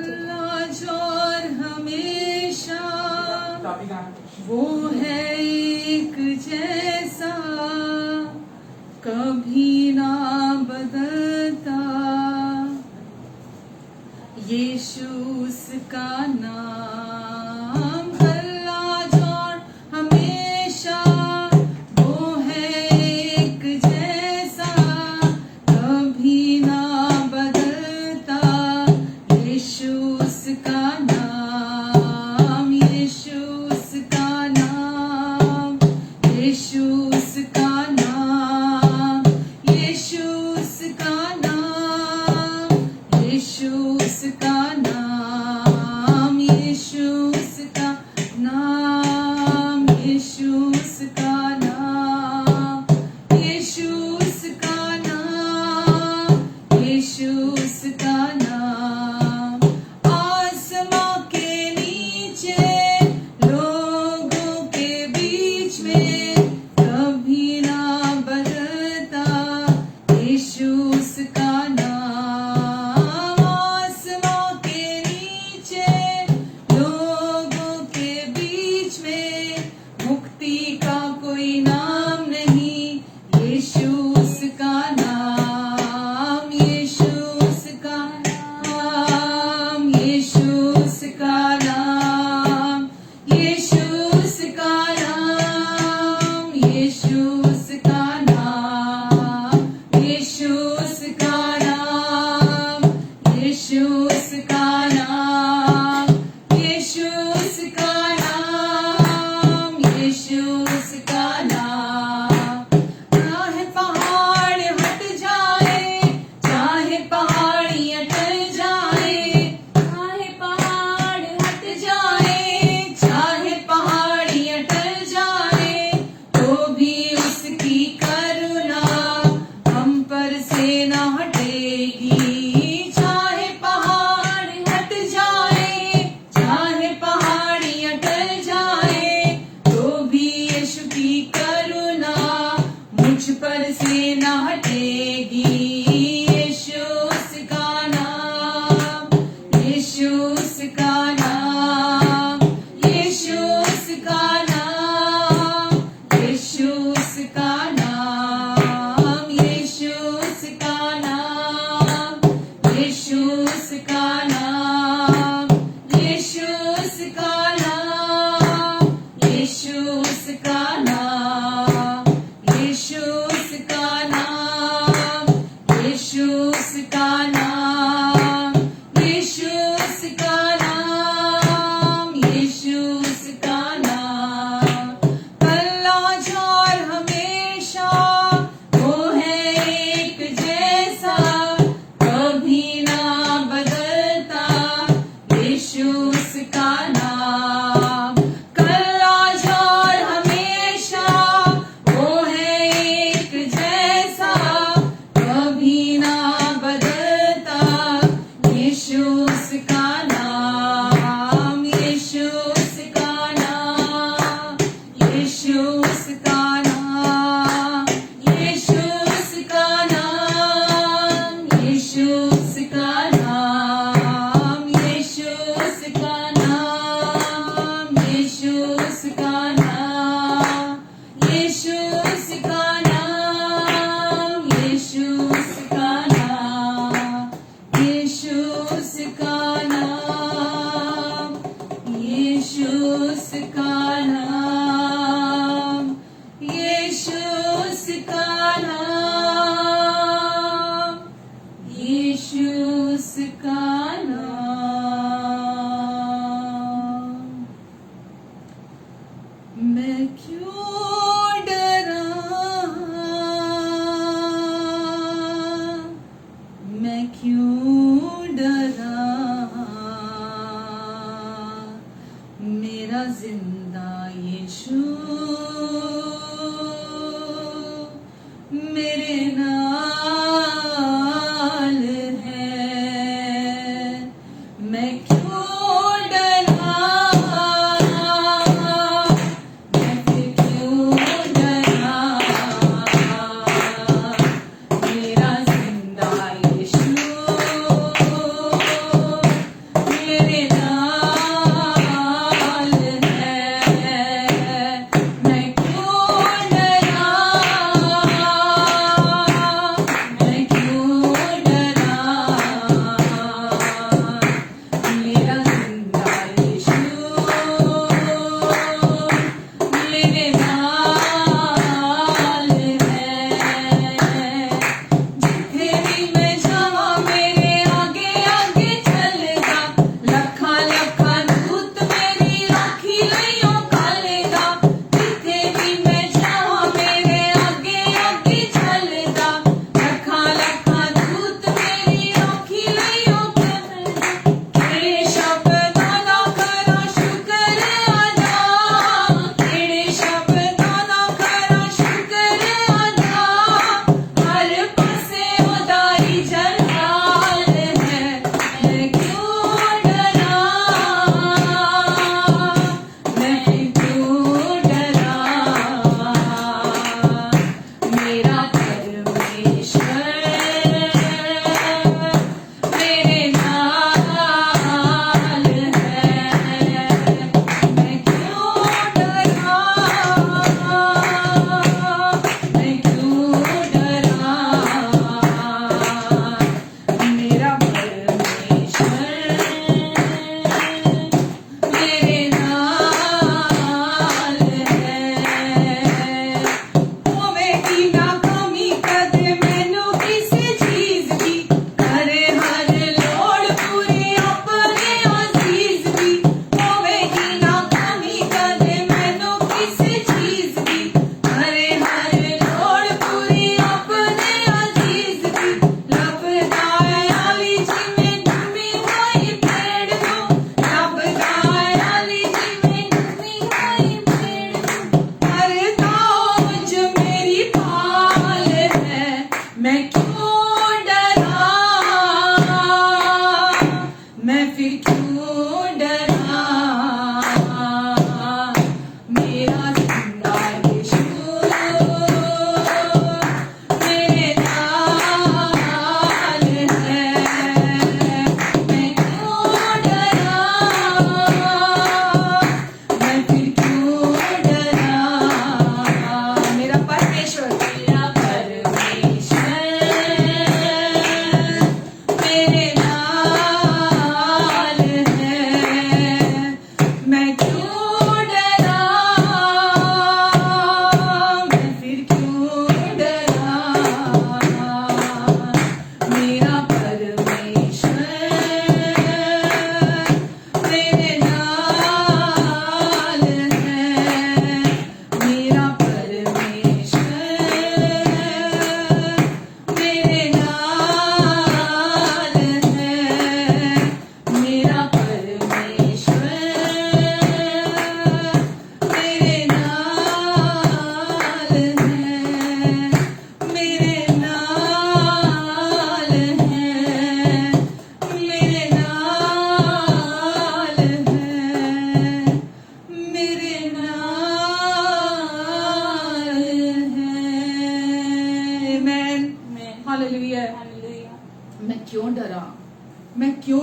आज और हमेशा वो है एक जैसा, कभी ना बदलता। यीशु उसका नाम, कल आज और हमेशा वो है एक जैसा, कभी ना बदलता। यीशु उसका नाम, यीशु उसका नाम, यीशु उसका नाम, यीशु उसका नाम, यीशु उसका नाम, यीशु उसका नाम, यीशु उसका नाम, यीशु उसका नाम, यीशु उसका नाम। आसमां के नीचे लोगों के बीच में कभी ना बदलता। यीशु उसका नाम, आसमां के नीचे लोगों के बीच में मुक्ति का कोई नाम नहीं। यीशु उसका नाम, यीशु उसका नाम, यीशु उसका नाम, यीशु उसका नाम, यीशु उसका नाम, यीशु उसका नाम, यीशु उसका नाम, यीशु उसका नाम, यीशु उसका नाम। चाहे पहाड़ हट जाए, चाहे पहाड़ियां टल जाए, चाहे पहाड़ हट जाए, चाहे पहाड़ियां टल जाए, तो भी उसकी करुणा हम पर से न हटेगी। चाहे पहाड़ हट जाए, चाहे पहाड़ियां टल जाए, तो भी यीशु की करुणा मुझ पर से न हटेगी। यीशु उसका नाम, यीशु उसका नाम, यीशु उसका नाम, यीशु उसका नाम, यीशु उसका नाम, यीशु उसका नाम, यीशु उसका नाम, यीशु उसका नाम, यीशु उसका नाम, यीशु उसका नाम, यीशु उसका नाम, यीशु उसका नाम। कल आज और हमेशा वो है एक जैसा, कभी ना बदलता। यीशु उसका नाम, कल आज और हमेशा वो है एक जैसा, कभी ना बदलता। यीशु उसका नाम, यीशु उसका नाम, यीशु उसका नाम, यीशु उसका नाम, यीशु उसका नाम, यीशु उसका नाम, यीशु उसका नाम, यीशु उसका नाम, यीशु उसका नाम, यीशु उसका नाम, यीशु उसका नाम, यीशु उसका नाम, यीशु उसका नाम। मैं क्यों डरा, मैं क्यों डरा, मेरा जिंदा यीशु मेरे नाल है।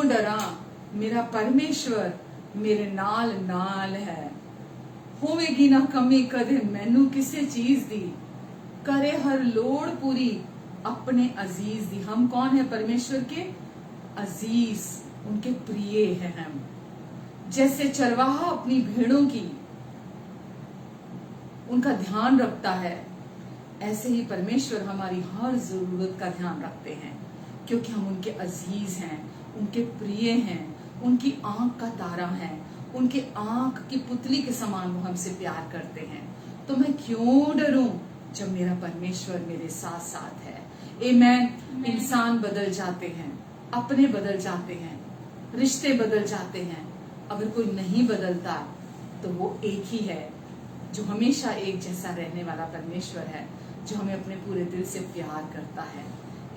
क्यों डरा, मेरा परमेश्वर मेरे नाल नाल है। होवेगी ना कमी कदे मैनू किसे चीज दी, करे हर लोड़ पूरी अपने अजीज दी। हम कौन है? परमेश्वर के अजीज, उनके प्रिय हैं हम। जैसे चरवाहा अपनी भेड़ों की उनका ध्यान रखता है, ऐसे ही परमेश्वर हमारी हर जरूरत का ध्यान रखते हैं, क्योंकि हम उनके अजीज हैं, उनके प्रिय हैं, उनकी आंख का तारा है, उनके आंख की पुतली के समान वो हमसे प्यार करते हैं। तो मैं क्यों डरूं जब मेरा परमेश्वर मेरे साथ साथ है। आमीन। इंसान बदल जाते हैं, अपने बदल जाते हैं, रिश्ते बदल जाते हैं, अगर कोई नहीं बदलता तो वो एक ही है जो हमेशा एक जैसा रहने वाला परमेश्वर है, जो हमें अपने पूरे दिल से प्यार करता है।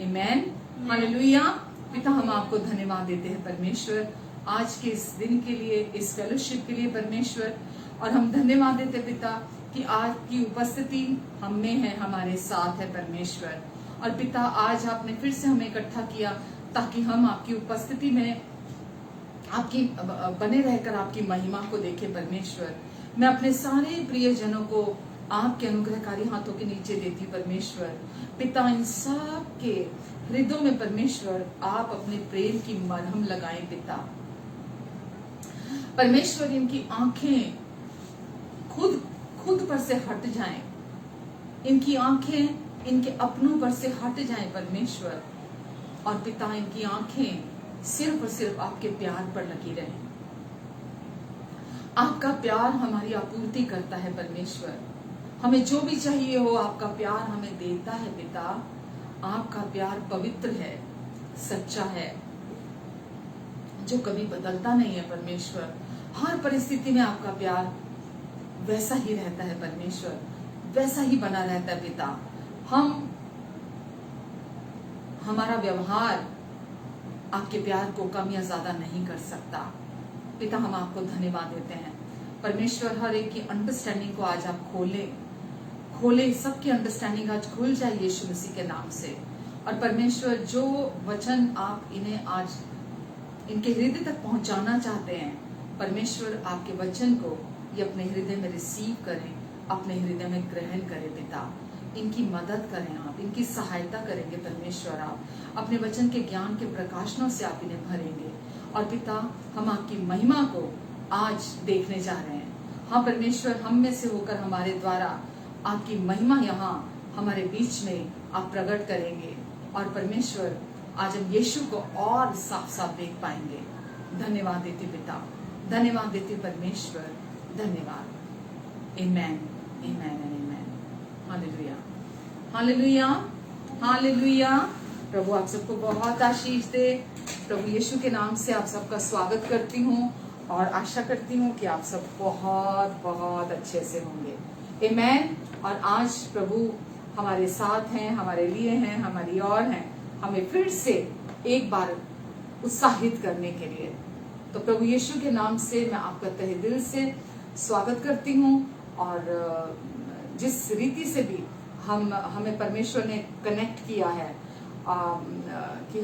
आमीन, हालेलुया। पिता, हम आपको धन्यवाद देते हैं परमेश्वर, आज के इस दिन के लिए, इस फेलोशिप के लिए परमेश्वर। और हम धन्यवाद देते हैं पिता कि आज की उपस्थिति हम में है, हमारे साथ है परमेश्वर। और पिता, आज आपने फिर से हमें इकट्ठा किया ताकि हम आपकी उपस्थिति में आपकी बने रहकर आपकी महिमा को देखें परमेश्वर। मैं अपने सारे प्रियजनों को आपके अनुग्रहकारी हाथों के नीचे देती परमेश्वर। पिता, इन सब के हृदयों में परमेश्वर आप अपने प्रेम की मरहम लगाएं पिता। परमेश्वर, इनकी आंखें खुद पर से हट जाएं, इनकी आंखें इनके अपनों पर से हट जाएं परमेश्वर। और पिता, इनकी आंखें सिर्फ और सिर्फ आपके प्यार पर लगी रहें। आपका प्यार हमारी आपूर्ति करता है परमेश्वर। हमें जो भी चाहिए हो आपका प्यार हमें देता है पिता। आपका प्यार पवित्र है, सच्चा है, जो कभी बदलता नहीं है परमेश्वर। हर परिस्थिति में आपका प्यार वैसा ही रहता है परमेश्वर, वैसा ही बना रहता है पिता। हमारा व्यवहार आपके प्यार को कम या ज्यादा नहीं कर सकता पिता। हम आपको धन्यवाद देते हैं परमेश्वर। हर एक की अंडरस्टैंडिंग को आज आप खोले, सबकी अंडरस्टैंडिंग आज खुल जाए यीशु मसीह के नाम से। और परमेश्वर, जो वचन आप इन्हें आज इनके हृदय तक पहुंचाना चाहते हैं परमेश्वर, आपके वचन को ये अपने हृदय में रिसीव करें, अपने हृदय में ग्रहण करें पिता। इनकी मदद करें आप, इनकी सहायता करेंगे परमेश्वर। आप अपने वचन के ज्ञान के प्रकाशनों से आप इन्हें भरेंगे। और पिता, हम आपकी महिमा को आज देखने जा रहे हैं। हाँ परमेश्वर, हम में से होकर हमारे द्वारा आपकी महिमा यहाँ हमारे बीच में आप प्रकट करेंगे। और परमेश्वर, आज हम यीशु को और साफ साफ देख पाएंगे। धन्यवाद देते पिता, धन्यवाद देते परमेश्वर, धन्यवाद। आमेन, आमेन, आमेन। हालेलुया, हालेलुया, हालेलुया। प्रभु आप सबको बहुत आशीष दे। प्रभु यीशु के नाम से आप सबका स्वागत करती हूँ और आशा करती हूँ कि आप सब बहुत बहुत अच्छे से होंगे। आमेन। और आज प्रभु हमारे साथ हैं, हमारे लिए हैं, हमारी और हैं, हमें फिर से एक बार उत्साहित करने के लिए। तो प्रभु यीशु के नाम से मैं आपका तहे दिल से स्वागत करती हूँ। और जिस रीति से भी हमें परमेश्वर ने कनेक्ट किया है कि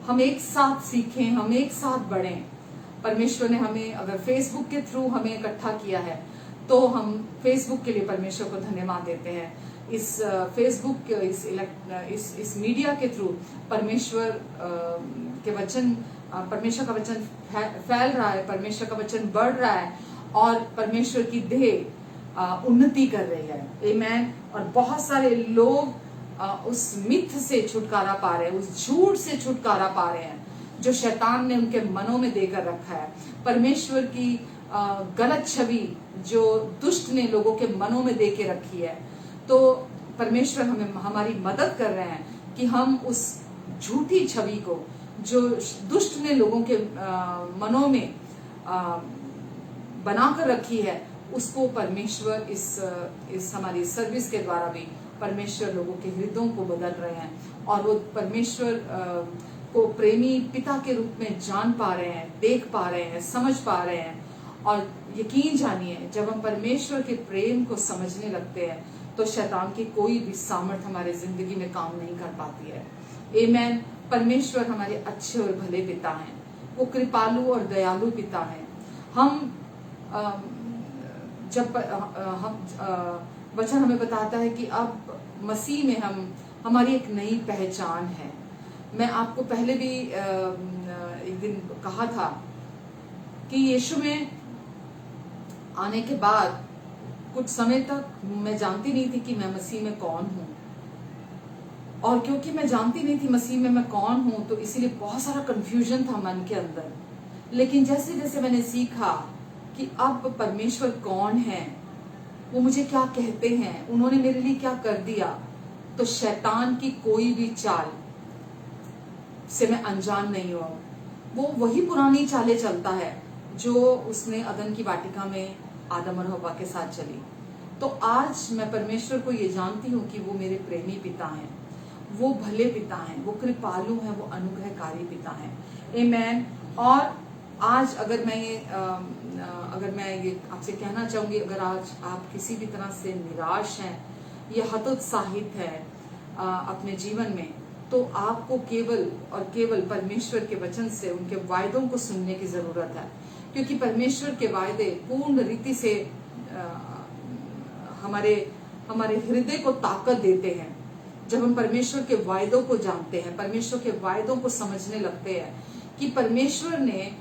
हम एक साथ सीखें, हम एक साथ बढ़ें। परमेश्वर ने हमें अगर फेसबुक के थ्रू हमें इकट्ठा किया है तो हम फेसबुक के लिए परमेश्वर को धन्यवाद देते हैं। इस फेसबुक इस मीडिया के थ्रू परमेश्वर के वचन, परमेश्वर का वचन फैल रहा है, परमेश्वर का वचन बढ़ रहा है और परमेश्वर की देह उन्नति कर रही है। आमेन। और बहुत सारे लोग उस मिथ से छुटकारा पा रहे हैं, उस झूठ से छुटकारा पा रहे हैं जो शैतान ने उनके मनों में देकर रखा है। परमेश्वर की गलत छवि जो दुष्ट ने लोगों के मनों में दे के रखी है, तो परमेश्वर हमारी मदद कर रहे हैं कि हम उस झूठी छवि को जो दुष्ट ने लोगों के मनों में बनाकर रखी है, उसको परमेश्वर इस हमारी सर्विस के द्वारा भी परमेश्वर लोगों के हृदयों को बदल रहे हैं और वो परमेश्वर को प्रेमी पिता के रूप में जान पा रहे हैं, देख पा रहे हैं, समझ पा रहे हैं। और यकीन जानिए, जब हम परमेश्वर के प्रेम को समझने लगते हैं तो शैतान की कोई भी सामर्थ हमारे जिंदगी में काम नहीं कर पाती है। आमेन। परमेश्वर हमारे अच्छे और भले पिता हैं। वो कृपालु और दयालु पिता है। हम जब वचन हमें बताता है कि अब मसीह में हमारी एक नई पहचान है। मैं आपको पहले भी एक दिन कहा था कि यीशु में आने के बाद कुछ समय तक मैं जानती नहीं थी कि मैं मसीह में कौन हूं, और क्योंकि मैं जानती नहीं थी मसीह में मैं कौन हूं तो इसीलिए बहुत सारा कंफ्यूजन था मन के अंदर। लेकिन जैसे जैसे मैंने सीखा कि अब परमेश्वर कौन है, वो मुझे क्या कहते हैं, उन्होंने मेरे लिए क्या कर दिया, तो शैतान की कोई भी चाल से मैं अनजान नहीं हूं। वो वही पुरानी चालें चलता है जो उसने अदन की वाटिका में आदम और हव्वा के साथ चली। तो आज मैं परमेश्वर को ये जानती हूँ कि वो मेरे प्रेमी पिता हैं, वो भले पिता हैं, वो कृपालु हैं, वो अनुग्रहकारी पिता हैं। आमीन। और आज अगर मैं ये आपसे कहना चाहूंगी, अगर आज आप किसी भी तरह से निराश हैं या हतोत्साहित हैं अपने जीवन में, तो आपको केवल और केवल परमेश्वर के वचन से उनके वायदों को सुनने की जरूरत है, क्योंकि परमेश्वर के वायदे पूर्ण रीति से हमारे हृदय को ताकत देते हैं। जब हम परमेश्वर के वायदों को जानते हैं, परमेश्वर के वायदों को समझने लगते हैं कि परमेश्वर ने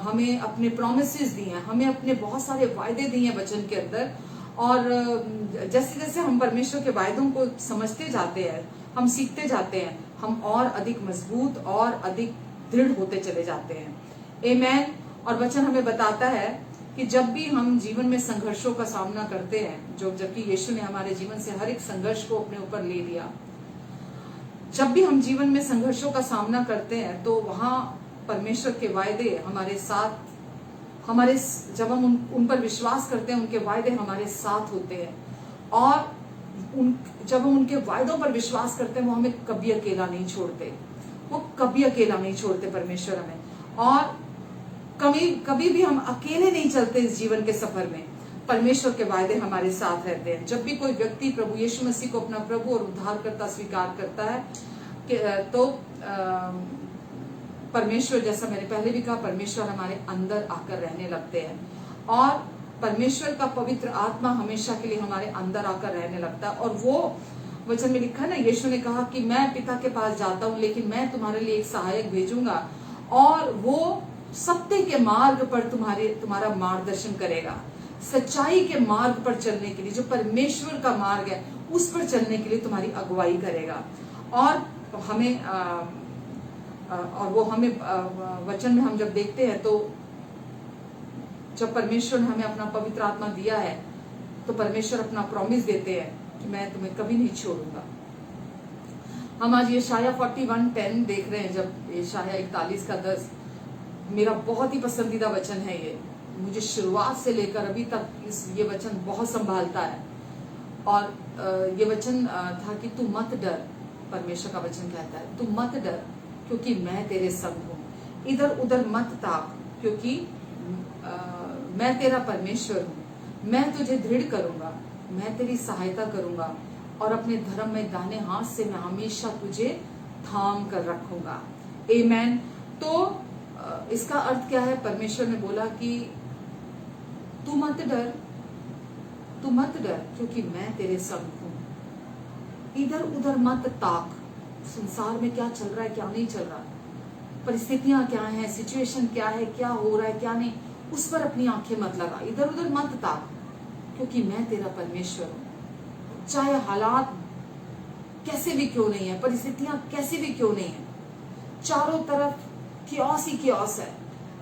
हमें अपने प्रोमिसेस दिए हैं, हमें अपने बहुत सारे वायदे दिए हैं वचन के अंदर, और जैसे जैसे हम परमेश्वर के वायदों को समझते जाते हैं, हम सीखते जाते हैं, हम और अधिक मजबूत और अधिक दृढ़ होते चले जाते हैं। आमीन। और वचन हमें बताता है कि जब भी हम जीवन में संघर्षों का सामना करते हैं, जबकि यीशु ने हमारे जीवन से हर एक संघर्ष को अपने ऊपर ले लिया, जब भी हम जीवन में संघर्षों का सामना करते हैं तो वहां परमेश्वर के वायदे हमारे साथ, जब हम उन पर विश्वास करते हैं, उनके वायदे हमारे साथ होते हैं। और जब हम उनके वायदों पर विश्वास करते हैं, वो हमें कभी अकेला नहीं छोड़ते, वो कभी अकेला नहीं छोड़ते परमेश्वर हमें। और कभी भी हम अकेले नहीं चलते इस जीवन के सफर में, परमेश्वर के वायदे हमारे साथ रहते हैं। जब भी कोई व्यक्ति प्रभु यीशु मसीह को अपना प्रभु और उद्धारकर्ता स्वीकार करता है तो परमेश्वर, जैसा मैंने पहले भी कहा, परमेश्वर हमारे अंदर आकर रहने लगते हैं, और परमेश्वर का पवित्र आत्मा हमेशा के लिए हमारे अंदर आकर रहने लगता है। और वो वचन में लिखा ना, यीशु ने कहा कि मैं पिता के पास जाता हूं, लेकिन मैं तुम्हारे लिए एक सहायक भेजूंगा, और वो सत्य के मार्ग पर तुम्हारा मार्गदर्शन करेगा, सच्चाई के मार्ग पर चलने के लिए, जो परमेश्वर का मार्ग है उस पर चलने के लिए तुम्हारी अगुवाई करेगा। और वो हमें वचन में हम जब देखते हैं, तो जब परमेश्वर ने हमें अपना पवित्र आत्मा दिया है तो परमेश्वर अपना प्रॉमिस देते हैं कि मैं तुम्हें कभी नहीं छोड़ूंगा। हम आज यशाया 41:10 देख रहे हैं। जब यशाया 41:10 मेरा बहुत ही पसंदीदा वचन है, ये मुझे शुरुआत से लेकर अभी तक ये वचन बहुत संभालता है। और ये वचन था कि तू मत डर, परमेश्वर का वचन कहता है तू मत डर क्योंकि मैं तेरे संग हूं, इधर उधर मत ताक क्योंकि मैं तेरा परमेश्वर हूं, मैं तुझे दृढ़ करूंगा, मैं तेरी सहायता करूंगा, और अपने धर्म में दाहिने हाथ से मैं हमेशा तुझे थाम कर रखूंगा। आमीन। तो इसका अर्थ क्या है? परमेश्वर ने बोला कि तू मत डर क्योंकि मैं तेरे संग हूं, इधर उधर मत ताक, संसार में क्या चल रहा है क्या नहीं चल रहा, परिस्थितियां क्या हैं, सिचुएशन क्या है, क्या हो रहा है क्या नहीं, उस पर अपनी आंखें मत लगा, इधर उधर मत ताक क्योंकि मैं तेरा परमेश्वर हूं। चाहे हालात कैसे भी क्यों नहीं है, परिस्थितियां कैसी भी क्यों नहीं है, चारों तरफ कियोस ही कियोस है,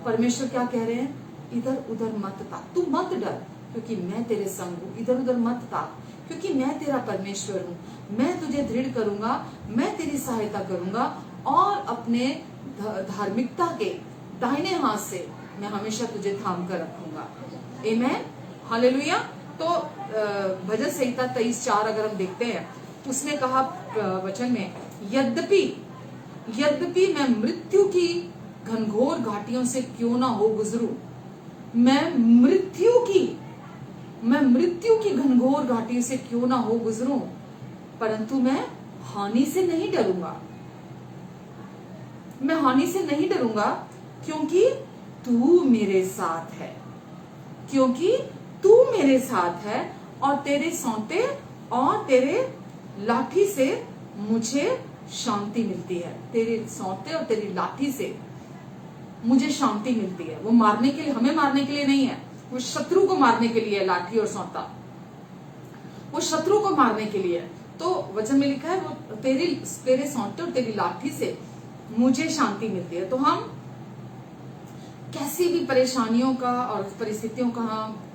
परमेश्वर क्या कह रहे हैं? इधर उधर मत ताक, तू मत डर क्योंकि मैं तेरे संग हूं, इधर उधर मत ताक क्योंकि मैं तेरा परमेश्वर हूं, मैं तुझे दृढ़ करूंगा, मैं तेरी सहायता करूंगा, और अपने धार्मिकता के दाहिने हाथ से मैं हमेशा तुझे थाम कर रखूंगा। आमीन, हालेलुया। तो भजन संहिता 23:4 अगर हम देखते हैं, उसने कहा वचन में, यद्यपि मैं मृत्यु की घनघोर घाटियों से क्यों ना हो गुजरूं, मैं मृत्यु की घनघोर घाटियों से क्यों ना हो गुजरूं, परंतु मैं हानि से नहीं डरूंगा, मैं हानि से नहीं डरूंगा क्योंकि तू मेरे साथ है, क्योंकि तू मेरे साथ है, और तेरे सौंटे और तेरे लाठी से मुझे शांति मिलती है। तेरे सौंटे और तेरी लाठी से मुझे शांति मिलती है। वो मारने के लिए, हमें मारने के लिए नहीं है, वो शत्रु को मारने के लिए, लाठी और सौंता वो शत्रु को मारने के लिए। तो वचन में लिखा है वो तेरे सौंटे और तेरी लाठी से मुझे शांति मिलती है। तो हम कैसी भी परेशानियों का और परिस्थितियों का,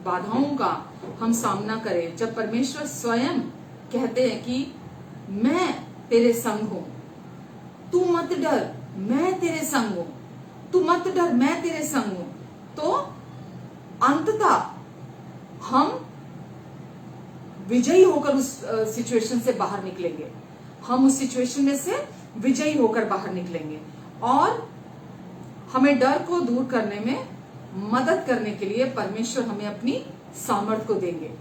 बाधाओं का हम सामना करें, जब परमेश्वर स्वयं कहते हैं कि मैं तेरे संग हूं, तू मत डर, मैं तेरे संग हूं, तू मत डर, मैं तेरे संग हूं, तो अंततः हम विजयी होकर उस सिचुएशन से बाहर निकलेंगे। हम उस सिचुएशन में से विजयी होकर बाहर निकलेंगे, और हमें डर को दूर करने में मदद करने के लिए परमेश्वर हमें अपनी सामर्थ को देंगे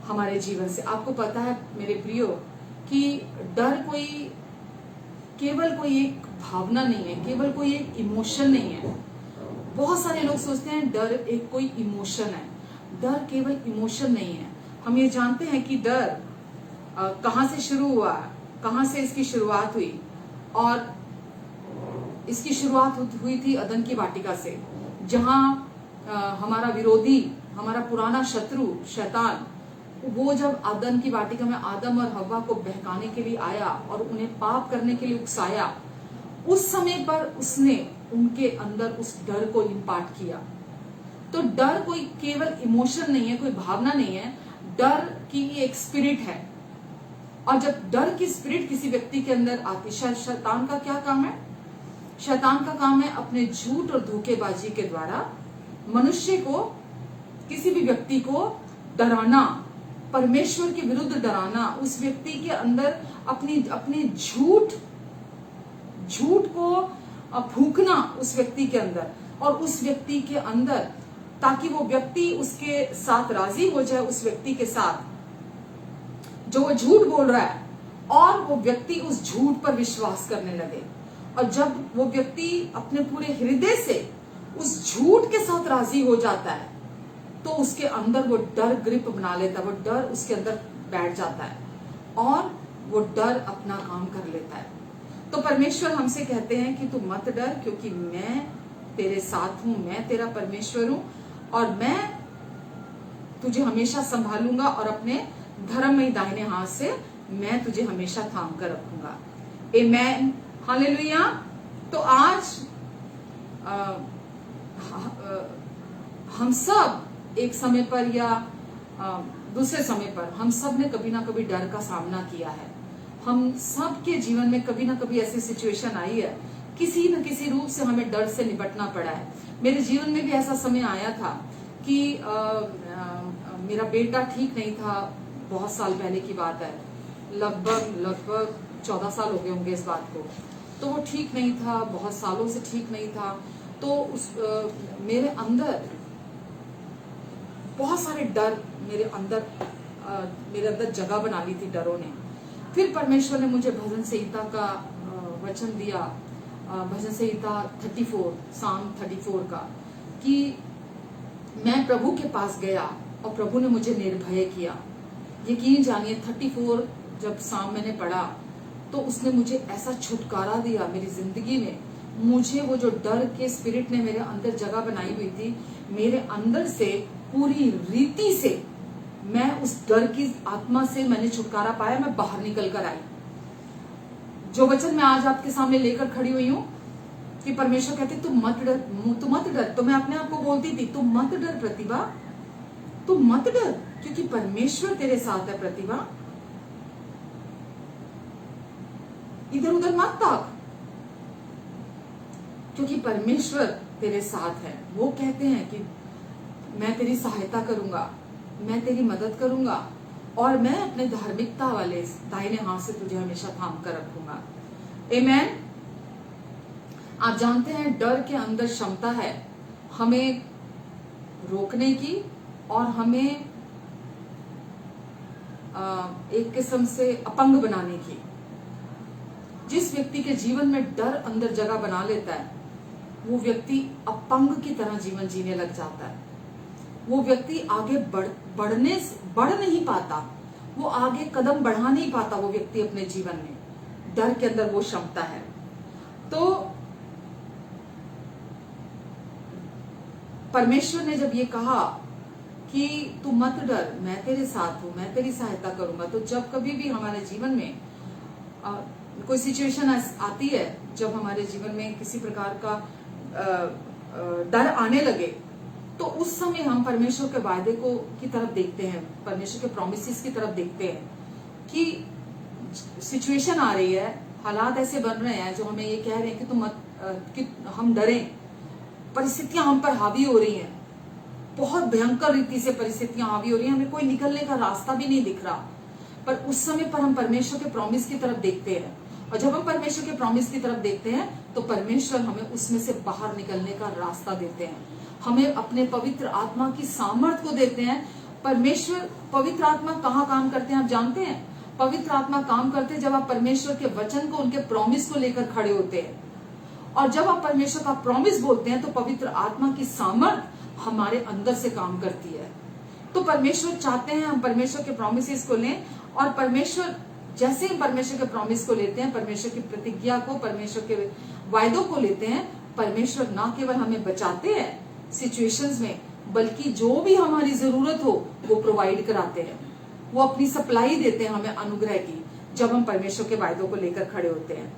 हमारे जीवन से। आपको पता है मेरे प्रियो कि डर केवल कोई एक भावना नहीं है, केवल कोई एक इमोशन नहीं है। बहुत सारे लोग सोचते हैं डर एक कोई इमोशन है। डर केवल इमोशन नहीं है। हम ये जानते हैं कि डर कहां से शुरू हुआ, कहां से इसकी शुरुआत हुई, और इसकी शुरुआत हुई थी अदन की वाटिका से, जहां हमारा विरोधी, हमारा पुराना शत्रु शैतान, वो जब अदन की वाटिका में आदम और हव्वा को बहकाने के लिए आया और उन्हें पाप करने के लिए उकसाया, उस समय पर उसने उनके अंदर उस डर को इम्पार्ट किया। तो डर कोई केवल इमोशन नहीं है, कोई भावना नहीं है, डर की एक स्पिरिट है। और जब डर की स्पिरिट किसी व्यक्ति के अंदर आती, शैतान का क्या काम है? शैतान का काम है अपने झूठ और धोखेबाजी के द्वारा मनुष्य को, किसी भी व्यक्ति को डराना, परमेश्वर के विरुद्ध डराना, उस व्यक्ति के अंदर अपनी झूठ को फूंकना उस व्यक्ति के अंदर, और उस व्यक्ति के अंदर, ताकि वो व्यक्ति उसके साथ राजी हो जाए, उस व्यक्ति के साथ जो वो झूठ बोल रहा है, और वो व्यक्ति उस झूठ पर विश्वास करने लगे। और जब वो व्यक्ति अपने पूरे हृदय से उस झूठ के साथ राजी हो जाता है, तो उसके अंदर वो डर ग्रिप बना लेता है, वो डर उसके अंदर बैठ जाता है, और वो डर अपना काम कर लेता है। तो परमेश्वर हमसे कहते हैं कि तू मत डर, क्योंकि मैं तेरे साथ हूं, मैं तेरा परमेश्वर हूं, और मैं तुझे हमेशा संभालूंगा, और अपने धर्ममय दाहिने हाथ से मैं तुझे हमेशा थाम कर रखूंगा। आमेन, हालेलुया। तो आज हम सब एक समय पर या दूसरे समय पर हम सब ने कभी ना कभी डर का सामना किया है। हम सब के जीवन में कभी ना कभी ऐसी सिचुएशन आई है, किसी न किसी रूप से हमें डर से निपटना पड़ा है। मेरे जीवन में भी ऐसा समय आया था कि मेरा बेटा ठीक नहीं था, बहुत साल पहले की बात है, लगभग 14 साल हो गए होंगे इस बात को। तो वो ठीक नहीं था, बहुत सालों से ठीक नहीं था। तो मेरे अंदर बहुत सारे डर मेरे अंदर जगह बना ली थी डरों ने। फिर परमेश्वर ने मुझे भजन संहिता का वचन दिया, भजन संहिता 34, साम 34 का, कि मैं प्रभु के पास गया और प्रभु ने मुझे निर्भय किया। यकीन जानिए 34 जब साम मैंने पढ़ा तो उसने मुझे ऐसा छुटकारा दिया मेरी जिंदगी में। मुझे वो जो डर के स्पिरिट ने मेरे अंदर जगह बनाई हुई थी, मेरे अंदर से पूरी रीति से मैं उस डर की आत्मा से मैंने छुटकारा पाया, मैं बाहर निकल कर आई। जो वचन मैं आज आपके सामने लेकर खड़ी हुई हूँ कि परमेश्वर कहते तू मत डर, तू मत डर, तो मैं अपने आप को बोलती थी तू मत डर प्रतिभा, तू मत डर, क्योंकि परमेश्वर तेरे साथ है प्रतिभा। इधर उधर मत ताक, क्योंकि परमेश्वर तेरे साथ है। वो कहते हैं कि मैं तेरी सहायता करूंगा, मैं तेरी मदद करूंगा, और मैं अपने धार्मिकता वाले दाहिने हाथ से तुझे हमेशा थाम कर रखूंगा। आमेन। आप जानते हैं डर के अंदर क्षमता है हमें रोकने की, और हमें एक किस्म से अपंग बनाने की। जिस व्यक्ति के जीवन में डर अंदर जगह बना लेता है, वो व्यक्ति अपंग की तरह जीवन जीने लग जाता है। वो व्यक्ति आगे बढ़ नहीं पाता, वो आगे कदम बढ़ा नहीं पाता वो व्यक्ति अपने जीवन में। डर के अंदर वो क्षमता है। तो परमेश्वर ने जब ये कहा कि तू मत डर, मैं तेरे साथ हूं, मैं तेरी सहायता करूंगा, तो जब कभी भी हमारे जीवन में कोई सिचुएशन आती है, जब हमारे जीवन में किसी प्रकार का डर आने लगे, तो उस समय हम परमेश्वर के वायदे को की तरफ देखते हैं, परमेश्वर के प्रॉमिसेस की तरफ देखते हैं कि सिचुएशन आ रही है, हालात ऐसे बन रहे हैं जो हमें ये कह रहे हैं कि तुम मत, कि हम डरें, परिस्थितियां हम पर हावी हो रही हैं, बहुत भयंकर रीति से परिस्थितियां हावी हो रही हैं, हमें कोई निकलने का रास्ता भी नहीं दिख रहा। पर उस समय पर हम परमेश्वर के प्रॉमिस की तरफ देखते हैं, और जब हम परमेश्वर के प्रॉमिस की तरफ देखते हैं तो परमेश्वर हमें उसमें से बाहर निकलने का रास्ता देते हैं, हमें अपने पवित्र आत्मा की सामर्थ को देते हैं। परमेश्वर पवित्र आत्मा कहाँ काम करते हैं आप जानते हैं? पवित्र आत्मा काम करते हैं जब आप परमेश्वर के वचन को, उनके प्रॉमिस को लेकर खड़े होते हैं, और जब आप परमेश्वर का प्रॉमिस बोलते हैं तो पवित्र आत्मा की सामर्थ हमारे अंदर से काम करती है। तो परमेश्वर चाहते हैं हम परमेश्वर के प्रॉमिसेस को लें, और परमेश्वर जैसे हम परमेश्वर के प्रॉमिस को लेते हैं, परमेश्वर की प्रतिज्ञा को, परमेश्वर के वायदों को लेते हैं, परमेश्वर ना केवल हमें बचाते हैं सिचुएशंस में, बल्कि जो भी हमारी जरूरत हो वो प्रोवाइड कराते हैं, वो अपनी सप्लाई देते हैं हमें अनुग्रह की, जब हम परमेश्वर के वायदों को लेकर खड़े होते हैं।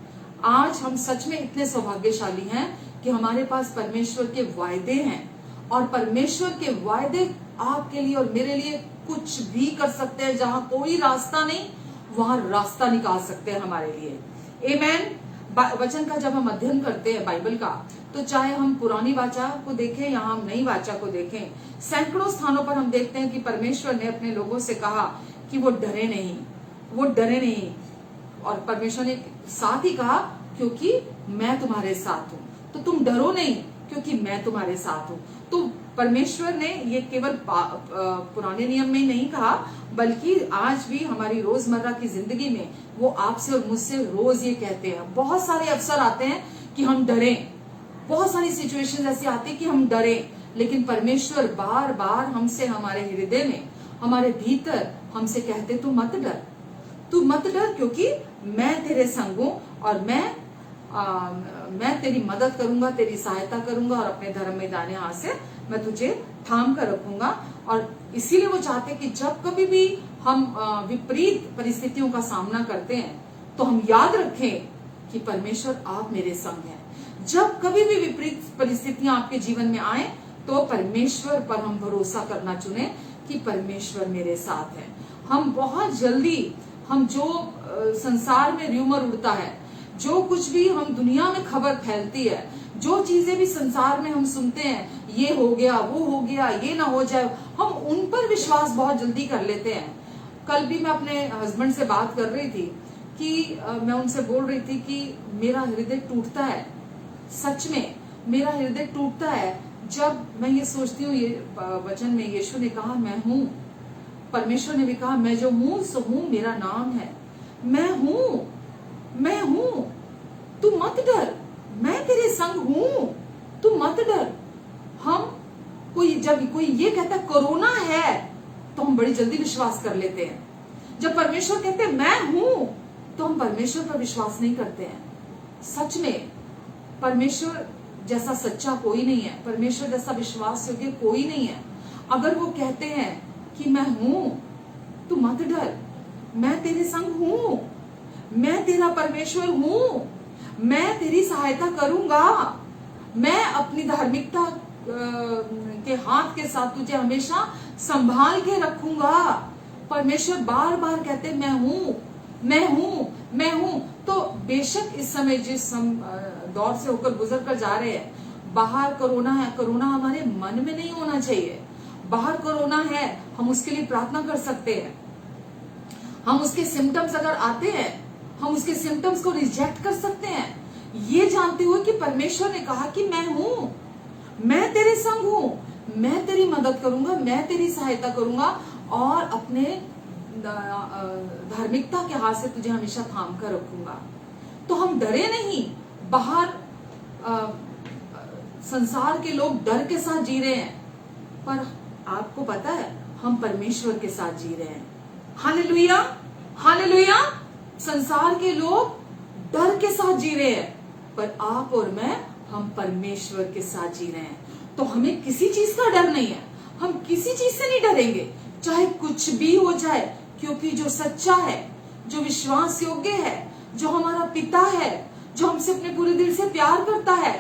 आज हम सच में इतने सौभाग्यशाली हैं कि हमारे पास परमेश्वर के वायदे हैं, और परमेश्वर के वायदे आपके लिए और मेरे लिए कुछ भी कर सकते हैं। जहां कोई रास्ता नहीं, वहां रास्ता निकाल सकते हैं हमारे लिए। आमेन। वचन का जब हम अध्ययन करते हैं बाइबल का, तो चाहे हम पुरानी वाचा को देखें या हम नई वाचा को देखें, सैकड़ों स्थानों पर हम देखते हैं कि परमेश्वर ने अपने लोगों से कहा कि वो डरे नहीं, वो डरे नहीं, और परमेश्वर ने साथ ही कहा क्योंकि मैं तुम्हारे साथ हूं, तो तुम डरो नहीं क्योंकि मैं तुम्हारे साथ हूं। तो परमेश्वर ने ये केवल पुराने नियम में नहीं कहा, बल्कि आज भी हमारी रोजमर्रा की जिंदगी में वो आपसे और मुझसे रोज ये कहते हैं। बहुत सारे अवसर आते हैं कि हम डरें, बहुत सारी सिचुएशंस ऐसी आती है कि हम डरें, लेकिन परमेश्वर बार बार हमसे, हमारे हृदय में, हमारे भीतर हमसे कहते तू मत डर, तू मत डर, क्योंकि मैं तेरे संग हूं, और मैं तेरी मदद करूंगा, तेरी सहायता करूंगा, और अपने धर्म में दाहिने हाथ से मैं तुझे थाम कर रखूंगा। और इसीलिए वो चाहते कि जब कभी भी हम विपरीत परिस्थितियों का सामना करते हैं तो हम याद रखें कि परमेश्वर आप मेरे संग हैं। जब कभी भी विपरीत परिस्थितियां आपके जीवन में आए तो परमेश्वर पर हम भरोसा करना चुने कि परमेश्वर मेरे साथ है। हम बहुत जल्दी, हम जो संसार में र्यूमर उड़ता है, जो कुछ भी हम दुनिया में खबर फैलती है, जो चीजें भी संसार में हम सुनते हैं, ये हो गया, वो हो गया, ये ना हो जाए, हम उन पर विश्वास बहुत जल्दी कर लेते हैं। कल भी मैं अपने हस्बैंड से बात कर रही थी कि मैं उनसे बोल रही थी कि मेरा हृदय टूटता है, सच में मेरा हृदय टूटता है जब मैं ये सोचती हूँ, ये वचन में यीशु ने कहा मैं हूँ, परमेश्वर ने भी कहा मैं जो हूँ सो हूँ, मेरा नाम है, मैं हूँ, मैं हूँ, तू मत डर, मैं तेरे संग हूँ, तू मत डर। हम जब कोई ये कहता है कोरोना है, तो हम बड़ी जल्दी विश्वास कर लेते हैं। जब परमेश्वर कहते हैं मैं हूं, तो हम परमेश्वर पर विश्वास नहीं करते हैं। सच में परमेश्वर जैसा सच्चा कोई नहीं है, परमेश्वर जैसा विश्वास योग्य कोई नहीं है। अगर वो कहते हैं कि मैं हूं, तू मत डर, मैं तेरे संग हूं, मैं तेरा परमेश्वर हूं, मैं तेरी सहायता करूंगा, मैं अपनी धार्मिकता के हाथ के साथ तुझे हमेशा संभाल के रखूंगा। परमेश्वर बार बार कहते मैं हूं, मैं हूं, मैं हूं। तो बेशक इस समय जिस हम दौर से होकर गुजर कर जा रहे हैं, बाहर कोरोना है, कोरोना हमारे मन में नहीं होना चाहिए। बाहर कोरोना है, हम उसके लिए प्रार्थना कर सकते हैं। हम उसके सिम्टम्स अगर आते हैं, हम उसके सिम्टम्स को रिजेक्ट कर सकते हैं, ये जानते हुए कि परमेश्वर ने कहा कि मैं हूं, मैं तेरे संग हूं, मैं तेरी मदद करूंगा, मैं तेरी सहायता करूंगा, और अपने धार्मिकता के हाथ से तुझे हमेशा थाम कर रखूंगा। तो हम डरे नहीं। बाहर संसार के लोग डर के साथ जी रहे हैं, पर आपको पता है हम परमेश्वर के साथ जी रहे हैं। Hallelujah, hallelujah. संसार के लोग डर के साथ जी रहे हैं, पर आप और मैं हम परमेश्वर के साथ जी रहे हैं। तो हमें किसी चीज का डर नहीं है, हम किसी चीज से नहीं डरेंगे, चाहे कुछ भी हो जाए, क्योंकि जो सच्चा है, जो विश्वास योग्य है, जो हमारा पिता है, जो हमसे अपने पूरे दिल से प्यार करता है,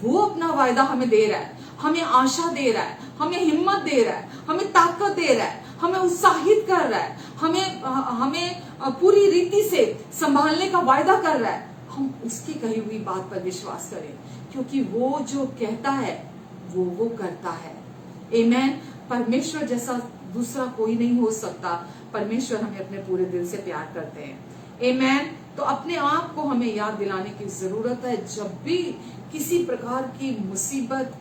वो अपना वायदा हमें दे रहा है, हमें आशा दे रहा है, हमें हिम्मत दे रहा है, हमें ताकत दे रहा है, हमें उत्साहित कर रहा है, हमें पूरी रीति से संभालने का वायदा कर रहा है। हम उसकी कही हुई बात पर विश्वास करें, क्योंकि वो जो कहता है वो करता है। आमीन। परमेश्वर जैसा दूसरा कोई नहीं हो सकता। परमेश्वर हमें अपने पूरे दिल से प्यार करते हैं। आमीन। तो अपने आप को हमें याद दिलाने की जरूरत है, जब भी किसी प्रकार की मुसीबत,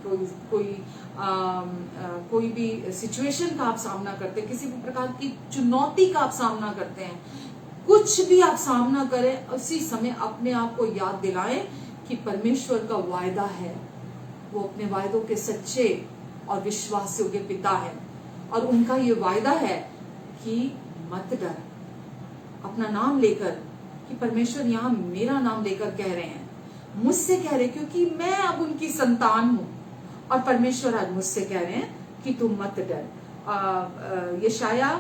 कोई भी सिचुएशन का आप सामना करते हैं, किसी भी प्रकार की चुनौती का आप सामना करते हैं, कुछ भी आप सामना करें, उसी समय अपने आप को याद दिलाएं कि परमेश्वर का वायदा है, वो अपने वायदों के सच्चे और विश्वास योग्य पिता है, और उनका ये वायदा है कि मत डर। अपना नाम लेकर, कि परमेश्वर यहाँ मेरा नाम लेकर कह रहे हैं, मुझसे कह रहे, क्योंकि मैं अब उनकी संतान हूं, और परमेश्वर आज मुझसे कह रहे हैं कि तुम मत डर। यशाया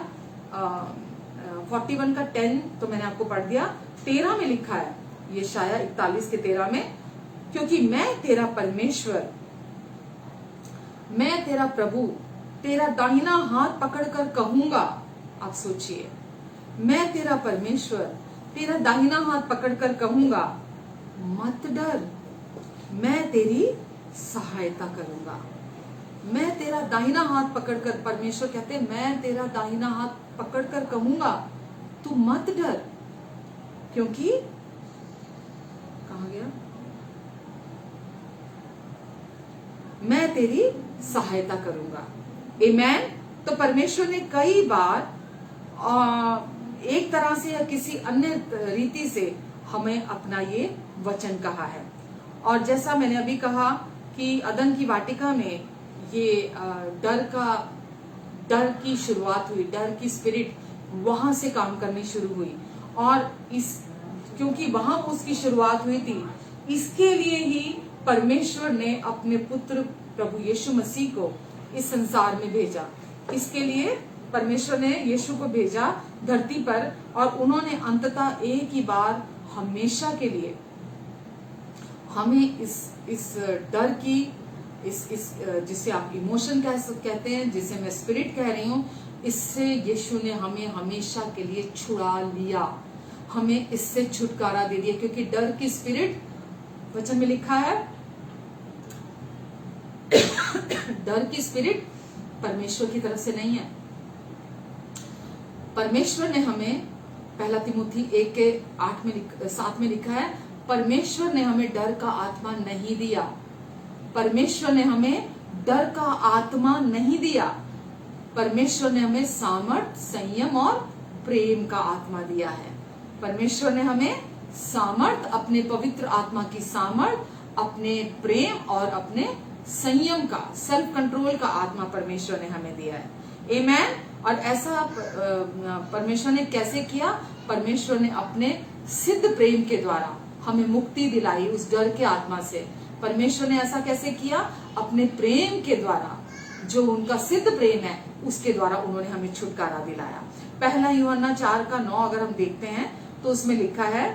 41 का 10 तो मैंने आपको पढ़ दिया। 13 में लिखा है, यशाया 41 के 13 में, क्योंकि मैं तेरा परमेश्वर, मैं तेरा प्रभु, तेरा दाहिना हाथ पकड़कर कहूंगा। आप सोचिए, मैं तेरा परमेश्वर, तेरा दाहिना हाथ पकड़कर कहूंगा, मत डर, मैं तेरी सहायता करूंगा। मैं तेरा दाहिना हाथ पकड़कर, परमेश्वर कहते हैं, मैं तेरा दाहिना हाथ पकड़कर कहूंगा, तू मत डर, क्योंकि कहां गया, मैं तेरी सहायता करूंगा। आमीन। तो परमेश्वर ने कई बार एक तरह से या किसी अन्य रीति से हमें अपना ये वचन कहा है। और जैसा मैंने अभी कहा कि अदन की वाटिका में ये डर की शुरुआत हुई, डर की स्पिरिट वहां से काम करनी शुरू हुई, और क्योंकि वहां उसकी शुरुआत हुई थी, इसके लिए ही परमेश्वर ने अपने पुत्र प्रभु यीशु मसीह को इस संसार में भेजा। इसके लिए परमेश्वर ने यीशु को भेजा धरती पर, और उन्होंने अंततः एक ही बार हमेशा के लिए हमें इस डर की, इस जिसे आप इमोशन कहते हैं, जिसे मैं स्पिरिट कह रही हूं, इससे यीशु ने हमें हमेशा के लिए छुड़ा लिया, हमें इससे छुटकारा दे दिया। क्योंकि डर की स्पिरिट, वचन में लिखा है, डर की स्पिरिट परमेश्वर की तरफ से नहीं है। परमेश्वर ने हमें, पहला तिमोथी 1 के 7 में लिखा है, परमेश्वर ने हमें डर का आत्मा नहीं दिया। परमेश्वर ने हमें डर का आत्मा नहीं दिया। परमेश्वर ने हमें सामर्थ, संयम और प्रेम का आत्मा दिया है। परमेश्वर ने हमें सामर्थ, अपने पवित्र आत्मा की सामर्थ, अपने प्रेम और अपने संयम का, सेल्फ कंट्रोल का आत्मा परमेश्वर ने हमें दिया है। आमीन। और ऐसा परमेश्वर ने कैसे किया? परमेश्वर ने अपने सिद्ध प्रेम के द्वारा हमें मुक्ति दिलाई उस डर के आत्मा से। परमेश्वर ने ऐसा कैसे किया? अपने प्रेम के द्वारा, जो उनका सिद्ध प्रेम है, उसके द्वारा उन्होंने हमें छुटकारा दिलाया। पहला यूहन्ना 4 का 9 अगर हम देखते हैं तो उसमें लिखा है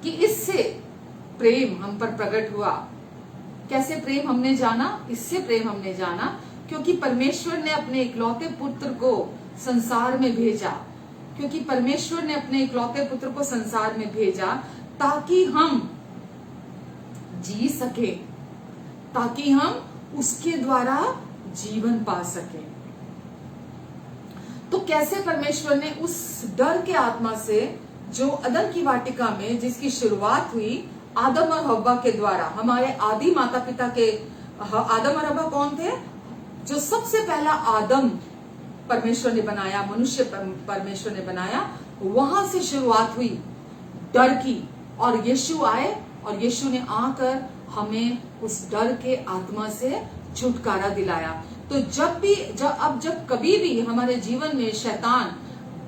कि इससे प्रेम हम पर प्रकट हुआ। कैसे प्रेम हमने जाना? इससे प्रेम हमने जाना क्योंकि परमेश्वर ने अपने इकलौते पुत्र को संसार में भेजा। क्योंकि परमेश्वर ने अपने इकलौते पुत्र को संसार में भेजा ताकि हम जी सके, ताकि हम उसके द्वारा जीवन पा सके। तो कैसे परमेश्वर ने उस डर के आत्मा से, जो अदन की वाटिका में जिसकी शुरुआत हुई आदम और हव्वा के द्वारा, हमारे आदि माता पिता के, आदम और हव्वा कौन थे? जो सबसे पहला आदम परमेश्वर ने बनाया, मनुष्य परमेश्वर ने बनाया, वहां से शुरुआत हुई डर की। और यीशु आए और यीशु ने आकर हमें उस डर के आत्मा से छुटकारा दिलाया। तो जब कभी भी हमारे जीवन में शैतान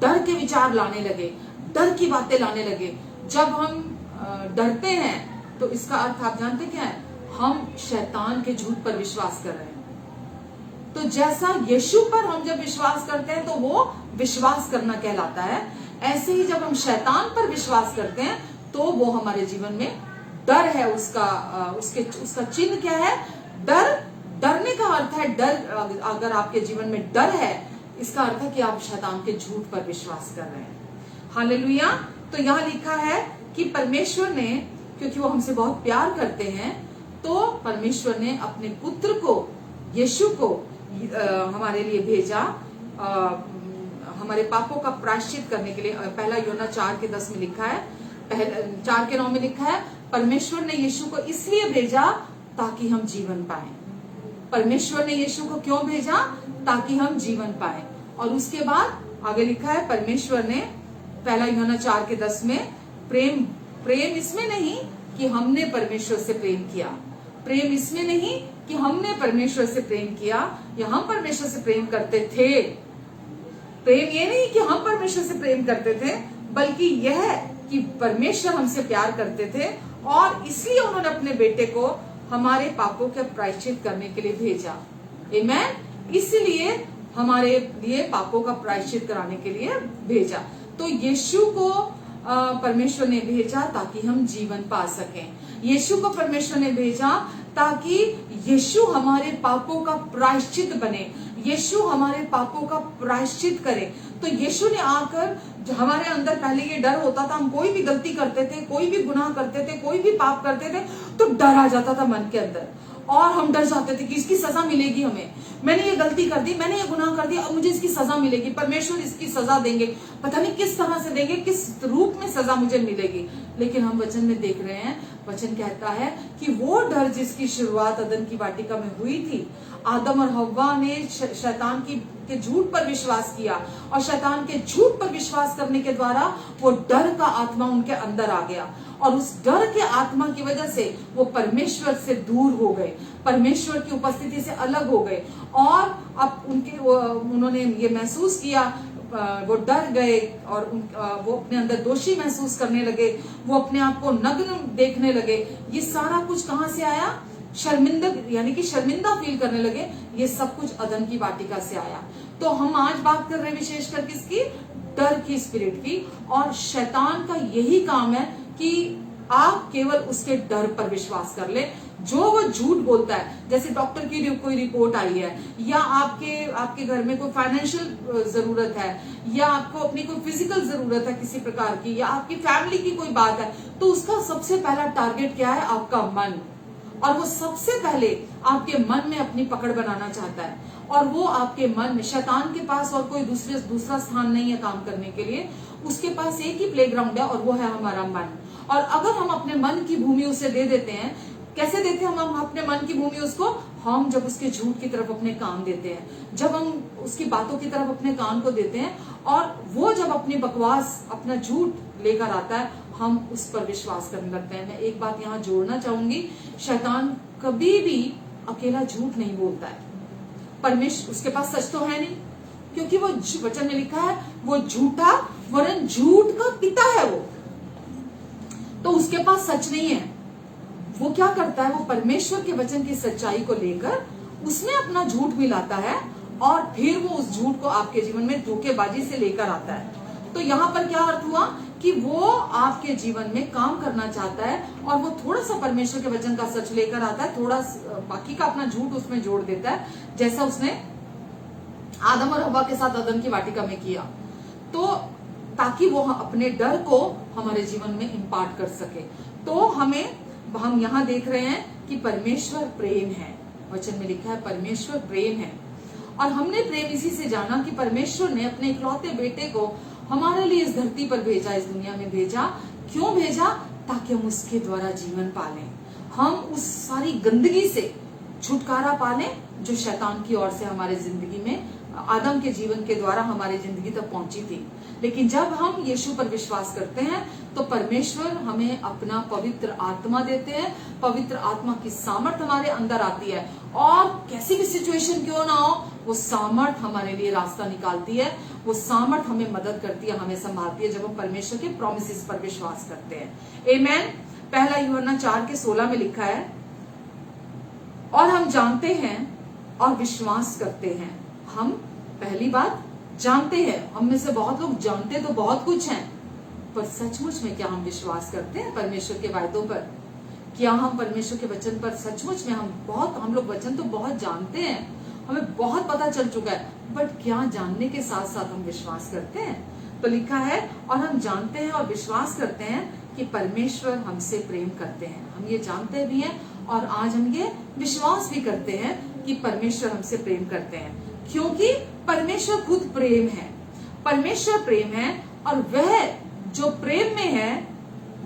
डर के विचार लाने लगे, डर की बातें लाने लगे, जब हम डरते हैं तो इसका अर्थ आप जानते क्या है? हम शैतान के झूठ पर विश्वास कर रहे हैं। तो जैसा यीशु पर हम जब विश्वास करते हैं तो वो विश्वास करना कहलाता है, ऐसे ही जब हम शैतान पर विश्वास करते हैं तो वो हमारे जीवन में डर है। उसका चिन्ह क्या है? डर। डरने का अर्थ है डर। अगर आपके जीवन में डर है, इसका अर्थ है कि आप शैतान के झूठ पर विश्वास कर रहे हैं। हालेलुया। तो यहाँ लिखा है कि परमेश्वर ने, क्योंकि वो हमसे बहुत प्यार करते हैं, तो परमेश्वर ने अपने पुत्र को, यीशु को हमारे लिए भेजा, हमारे पापों का प्रायश्चित करने के लिए। पहला यूहन्ना 4:10 में लिखा है, 4:9 में लिखा है, परमेश्वर ने यीशु को इसलिए भेजा ताकि हम जीवन पाए। परमेश्वर ने यीशु को क्यों भेजा? ताकि हम जीवन पाए। और उसके बाद आगे लिखा है, परमेश्वर ने, पहला यूहन्ना 4:10 में, प्रेम इसमें नहीं कि हमने परमेश्वर से प्रेम किया, प्रेम इसमें नहीं कि हमने परमेश्वर से प्रेम किया या हम परमेश्वर से प्रेम करते थे। प्रेम ये नहीं कि हम परमेश्वर से प्रेम करते थे, बल्कि यह कि परमेश्वर हमसे प्यार करते थे और इसलिए उन्होंने अपने बेटे को हमारे पापों के प्रायश्चित करने के लिए भेजा। आमीन। इसलिए हमारे लिए पापों का प्रायश्चित कराने के लिए भेजा। तो यीशु को परमेश्वर ने भेजा ताकि हम जीवन पा सकें। यीशु को परमेश्वर ने भेजा ताकि यीशु हमारे पापों का प्रायश्चित बने, यीशु हमारे पापों का प्रायश्चित करे। तो यीशु ने आकर, हमारे अंदर पहले ये डर होता था, हम कोई भी गलती करते थे, कोई भी गुनाह करते थे, कोई भी पाप करते थे, तो डर आ जाता था मन के अंदर और हम डर जाते थे कि इसकी सजा मिलेगी हमें। मैंने ये गलती कर दी, मैंने ये गुनाह कर दिया, अब मुझे इसकी सजा मिलेगी, परमेश्वर इसकी सजा देंगे, पता नहीं किस तरह से देंगे, किस रूप में सजा मुझे मिलेगी। लेकिन हम वचन में देख रहे हैं, वचन कहता है कि वो डर जिसकी शुरुआत अदन की वाटिका में हुई थी, आदम और हव्वा ने शैतान के झूठ पर विश्वास किया और शैतान के झूठ पर विश्वास करने के द्वारा वो डर का आत्मा उनके अंदर आ गया और उस डर के आत्मा की वजह से वो परमेश्वर से दूर हो गए, परमेश्वर की उपस्थिति से अलग हो गए और अब उन्होंने ये महसूस किया, वो डर गए और वो अपने अंदर दोषी महसूस करने लगे, वो अपने आप को नग्न देखने लगे। ये सारा कुछ कहां से आया? शर्मिंदा फील करने लगे। ये सब कुछ अदन की वाटिका से आया। तो हम आज बात कर रहे हैं विशेषकर किसकी? डर की स्पिरिट की। और शैतान का यही काम है कि आप केवल उसके डर पर विश्वास कर ले। जो वो झूठ बोलता है, जैसे डॉक्टर की कोई रिपोर्ट आई है, या आपके घर में कोई फाइनेंशियल जरूरत है, या आपको अपनी कोई फिजिकल जरूरत है किसी प्रकार की, या आपकी फैमिली की कोई बात है, तो उसका सबसे पहला टारगेट क्या है? आपका मन। और वो सबसे पहले आपके मन में अपनी पकड़ बनाना चाहता है और वो आपके मन में, शैतान के पास और कोई दूसरा स्थान नहीं है काम करने के लिए, उसके पास एक ही प्लेग्राउंड है और वो है हमारा मन। और अगर हम अपने मन की भूमि उसे दे देते हैं, कैसे देते हैं हम अपने मन की भूमि उसको? हम जब उसके झूठ की तरफ अपने कान देते हैं, जब हम उसकी बातों की तरफ अपने कान को देते हैं और वो जब अपनी बकवास, अपना झूठ लेकर आता है, हम उस पर विश्वास करने लगते हैं। मैं एक बात यहाँ जोड़ना चाहूंगी, शैतान कभी भी अकेला झूठ नहीं बोलता है। परमेश्वर, उसके पास सच तो है नहीं, क्योंकि वो वचन में लिखा है वो झूठा वरन झूठ का पिता है वो, तो उसके पास सच नहीं है। वो क्या करता है? वो परमेश्वर के वचन की सच्चाई को लेकर उसमें अपना झूठ मिलाता है और फिर वो उस झूठ को आपके जीवन में धोखेबाजी से लेकर आता है। तो यहाँ पर क्या अर्थ हुआ कि वो आपके जीवन में काम करना चाहता है और वो थोड़ा सा परमेश्वर के वचन का सच लेकर आता है, थोड़ा बाकी का अपना झूठ उसमें जोड़ देता है, जैसा उसने आदम और हव्वा के साथ अदन की वाटिका में किया, तो ताकि वो अपने डर को हमारे जीवन में इम्पार्ट कर सके। तो हम यहाँ देख रहे हैं कि परमेश्वर प्रेम है, वचन में लिखा है परमेश्वर प्रेम है। और हमने प्रेम इसी से जाना कि परमेश्वर ने अपने इकलौते बेटे को हमारे लिए इस धरती पर भेजा, इस दुनिया में भेजा। क्यों भेजा? ताकि हम उसके द्वारा जीवन पालें, हम उस सारी गंदगी से छुटकारा पालें जो शैतान की ओर से हमारे जिंदगी में आदम के जीवन के द्वारा हमारी जिंदगी तक पहुंची थी। लेकिन जब हम यीशु पर विश्वास करते हैं तो परमेश्वर हमें अपना पवित्र आत्मा देते हैं। पवित्र आत्मा की सामर्थ हमारे अंदर आती है और कैसी भी सिचुएशन क्यों ना हो, वो सामर्थ हमारे लिए रास्ता निकालती है। वो सामर्थ हमें मदद करती है, हमें संभालती है जब हम परमेश्वर के प्रॉमिसेस पर विश्वास करते हैं। आमेन। पहला यूहन्ना 4:16 में लिखा है, और हम जानते हैं और विश्वास करते हैं। हम पहली बात जानते हैं, हम में से बहुत लोग जानते तो बहुत कुछ हैं, पर सचमुच में क्या हम विश्वास करते हैं परमेश्वर के वायदों पर? क्या हम परमेश्वर के वचन पर सचमुच में हम लोग वचन तो बहुत जानते हैं, हमें बहुत पता चल चुका है, बट क्या जानने के साथ साथ हम विश्वास करते हैं? तो लिखा है, और हम जानते हैं और विश्वास करते हैं कि परमेश्वर हमसे प्रेम करते हैं। हम ये जानते भी हैं और आज हम ये विश्वास भी करते हैं कि परमेश्वर हमसे प्रेम करते हैं, क्योंकि परमेश्वर खुद प्रेम है। परमेश्वर प्रेम है और वह जो प्रेम में है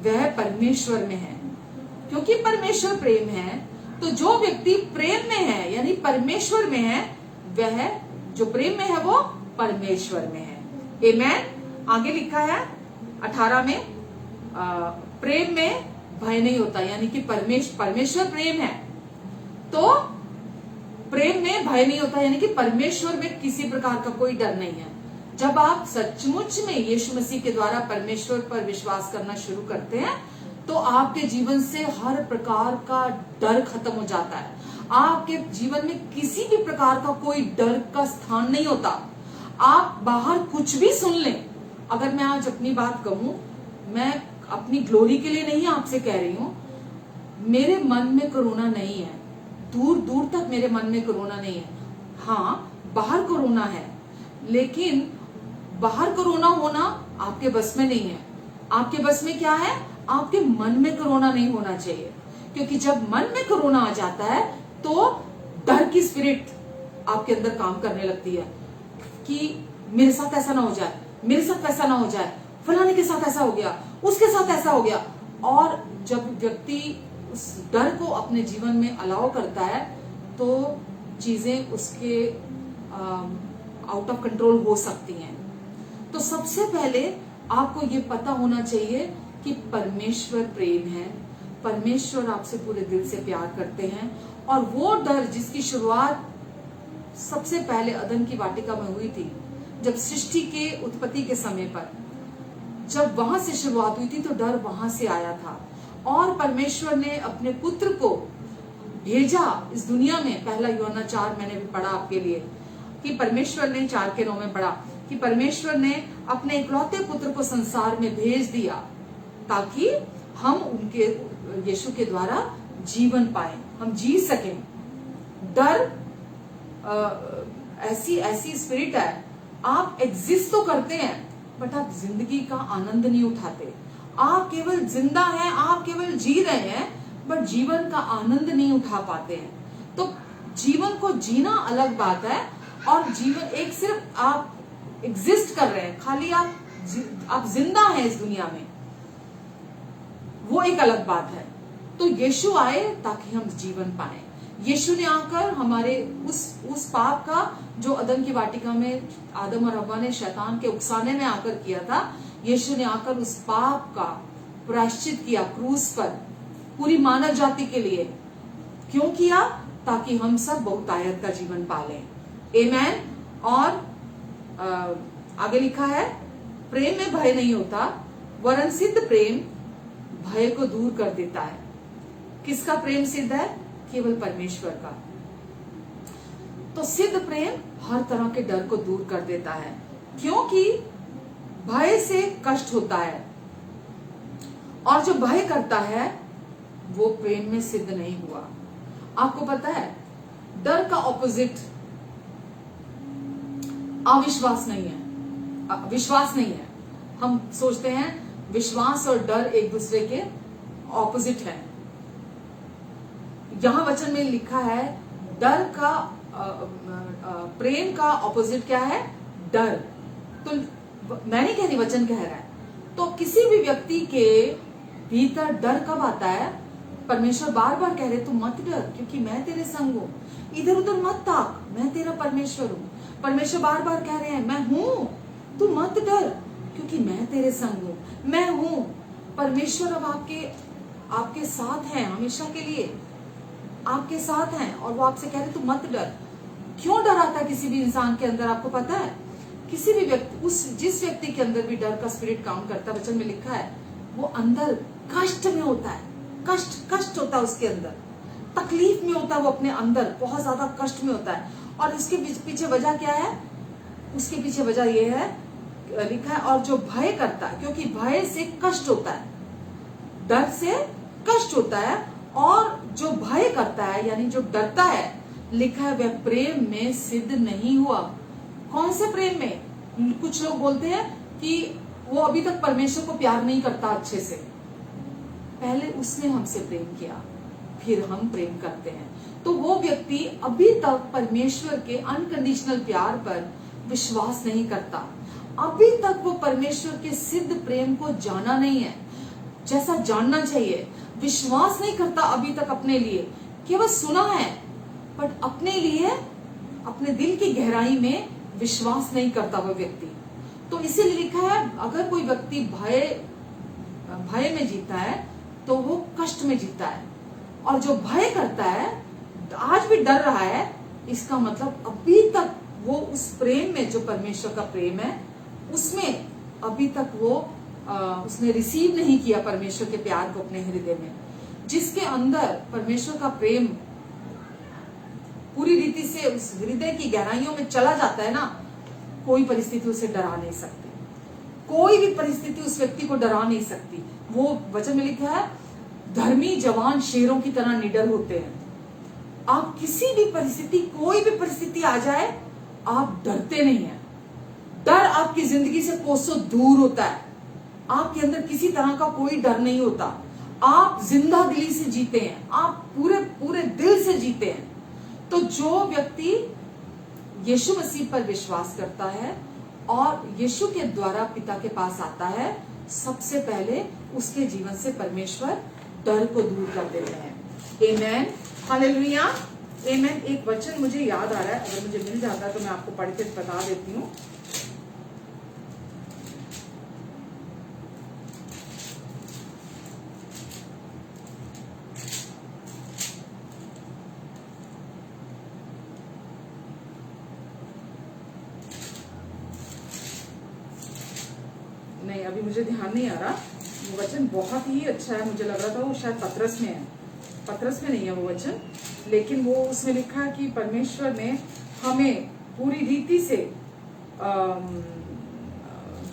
वह परमेश्वर में है। क्योंकि परमेश्वर प्रेम है तो जो व्यक्ति प्रेम में है यानी परमेश्वर में है, वह जो प्रेम में है वो परमेश्वर में है। आमेन। आगे लिखा है 18 में, प्रेम में भय नहीं होता, यानी कि परमेश्वर प्रेम है तो प्रेम में भय नहीं होता, यानी कि परमेश्वर में किसी प्रकार का कोई डर नहीं है। जब आप सचमुच में यीशु मसीह के द्वारा परमेश्वर पर विश्वास करना शुरू करते हैं तो आपके जीवन से हर प्रकार का डर खत्म हो जाता है। आपके जीवन में किसी भी प्रकार का कोई डर का स्थान नहीं होता। आप बाहर कुछ भी सुन लें, अगर मैं आज अपनी बात कहूं, मैं अपनी ग्लोरी के लिए नहीं आपसे कह रही हूं, मेरे मन में कोरोना नहीं है, दूर दूर तक मेरे मन में कोरोना नहीं है। हाँ, बाहर कोरोना है, लेकिन बाहर कोरोना होना आपके बस में नहीं है। आपके बस में क्या है? आपके मन में कोरोना नहीं होना चाहिए, क्योंकि जब मन में कोरोना आ जाता है तो डर की स्पिरिट आपके अंदर काम करने लगती है कि मेरे साथ ऐसा ना हो जाए, मेरे साथ ऐसा ना हो जाए, फलाने के साथ ऐसा हो गया, उसके साथ ऐसा हो गया। और जब व्यक्ति उस डर को अपने जीवन में अलाउ करता है तो चीजें उसके आउट ऑफ कंट्रोल हो सकती हैं। तो सबसे पहले आपको ये पता होना चाहिए कि परमेश्वर प्रेम है, परमेश्वर आपसे पूरे दिल से प्यार करते हैं। और वो डर जिसकी शुरुआत सबसे पहले अदन की वाटिका में हुई थी, जब सृष्टि के उत्पत्ति के समय पर जब वहां से शुरुआत हुई थी तो डर वहां से आया था। और परमेश्वर ने अपने पुत्र को भेजा इस दुनिया में। पहला यूहन्ना 4 मैंने भी पढ़ा आपके लिए कि परमेश्वर ने 4:9 में पढ़ा कि परमेश्वर ने अपने इकलौते पुत्र को संसार में भेज दिया ताकि हम उनके यीशु के द्वारा जीवन पाए, हम जी सकें। डर ऐसी स्पिरिट है, आप एग्जिस्ट तो करते हैं बट आप जिंदगी का आनंद नहीं उठाते। आप केवल जिंदा हैं, आप केवल जी रहे हैं, बट जीवन का आनंद नहीं उठा पाते हैं। तो जीवन को जीना अलग बात है और जीवन एक सिर्फ आप एग्जिस्ट कर रहे हैं, खाली आप जिंदा हैं इस दुनिया में, वो एक अलग बात है। तो यीशु आए ताकि हम जीवन पाए। यीशु ने आकर हमारे उस पाप का जो अदन की वाटिका में आदम और हव्वा ने शैतान के उकसाने में आकर किया था, यीशु ने आकर उस पाप का प्रायश्चित किया क्रूस पर पूरी मानव जाति के लिए। क्यों किया? ताकि हम सब बहुतायत का जीवन पालें। आमेन। और आगे लिखा है, प्रेम में भय नहीं होता, वरन सिद्ध प्रेम भय को दूर कर देता है। किसका प्रेम सिद्ध है? केवल परमेश्वर का। तो सिद्ध प्रेम हर तरह के डर को दूर कर देता है, क्योंकि भय से कष्ट होता है और जो भय करता है वो प्रेम में सिद्ध नहीं हुआ। आपको पता है, डर का ऑपोजिट अविश्वास नहीं है, विश्वास नहीं है। हम सोचते हैं विश्वास और डर एक दूसरे के ऑपोजिट है। यहां वचन में लिखा है डर का प्रेम का ऑपोजिट क्या है? डर। तो मैं नहीं कह रही, वचन कह रहा है। तो किसी भी व्यक्ति के भीतर डर कब आता है? परमेश्वर बार बार कह रहे तू मत डर, क्योंकि मैं तेरे संग हूं, इधर उधर मत ताक, मैं तेरा परमेश्वर हूं। परमेश्वर बार बार कह रहे हैं मैं हूं, तू मत डर क्योंकि मैं तेरे संग हूं, मैं हूं। परमेश्वर अब आपके साथ हैं, हमेशा के लिए आपके साथ हैं, और वो आपसे कह रहे तू मत डर। क्यों डर आता है किसी भी इंसान के अंदर, आपको पता है? किसी भी व्यक्ति, जिस व्यक्ति के अंदर भी डर का स्पिरिट काम करता है, वचन में लिखा है वो अंदर कष्ट में होता है, कष्ट होता है उसके अंदर, तकलीफ में होता है, वो अपने अंदर बहुत ज्यादा कष्ट में होता है। और इसके पीछे वजह क्या है? उसके पीछे वजह ये है, लिखा है और जो भय करता है, क्योंकि भय से कष्ट होता है, डर से कष्ट होता है, और जो भय करता है यानी जो डरता है, लिखा है वह प्रेम में सिद्ध नहीं हुआ। कौन से प्रेम में? कुछ लोग बोलते हैं कि वो अभी तक परमेश्वर को प्यार नहीं करता अच्छे से, पहले उसने हमसे प्रेम किया फिर हम प्रेम करते हैं। तो वो व्यक्ति अभी तक परमेश्वर के अनकंडीशनल प्यार पर विश्वास नहीं करता, अभी तक वो परमेश्वर के सिद्ध प्रेम को जाना नहीं है जैसा जानना चाहिए, विश्वास नहीं करता अभी तक अपने लिए, केवल सुना है बट अपने लिए, अपने दिल की गहराई में विश्वास नहीं करता वो व्यक्ति। तो इसीलिए लिखा है अगर कोई व्यक्ति भय में जीता है तो वो कष्ट में जीता है, और जो भय करता है, आज भी डर रहा है, इसका मतलब अभी तक वो उस प्रेम में, जो परमेश्वर का प्रेम है, उसमें अभी तक वो उसने रिसीव नहीं किया परमेश्वर के प्यार को अपने हृदय में। जिसके अंदर परमेश्वर का प्रेम पूरी रीति से उस हृदय की गहराइयों में चला जाता है ना, कोई परिस्थिति उसे डरा नहीं सकती, कोई भी परिस्थिति उस व्यक्ति को डरा नहीं सकती। वो वचन में लिखा है धर्मी जवान शेरों की तरह निडर होते हैं। आप किसी भी परिस्थिति, कोई भी परिस्थिति आ जाए, आप डरते नहीं हैं। डर आपकी जिंदगी से कोसों दूर होता है, आपके अंदर किसी तरह का कोई डर नहीं होता, आप जिंदा दिली से जीते हैं, आप पूरे दिल से जीते हैं। तो जो व्यक्ति यीशु मसीह पर विश्वास करता है और यीशु के द्वारा पिता के पास आता है, सबसे पहले उसके जीवन से परमेश्वर डर को दूर कर देते हैं। आमेन, हालेलुया, आमेन। एक वचन मुझे याद आ रहा है, अगर मुझे मिल जाता तो मैं आपको पढ़ के बता देती हूँ। नहीं, अभी मुझे ध्यान नहीं आ रहा। वो वचन बहुत ही अच्छा है, मुझे लग रहा था वो शायद पतरस में है, पतरस में नहीं है वो वचन, लेकिन वो उसमें लिखा है कि परमेश्वर ने हमें पूरी रीति से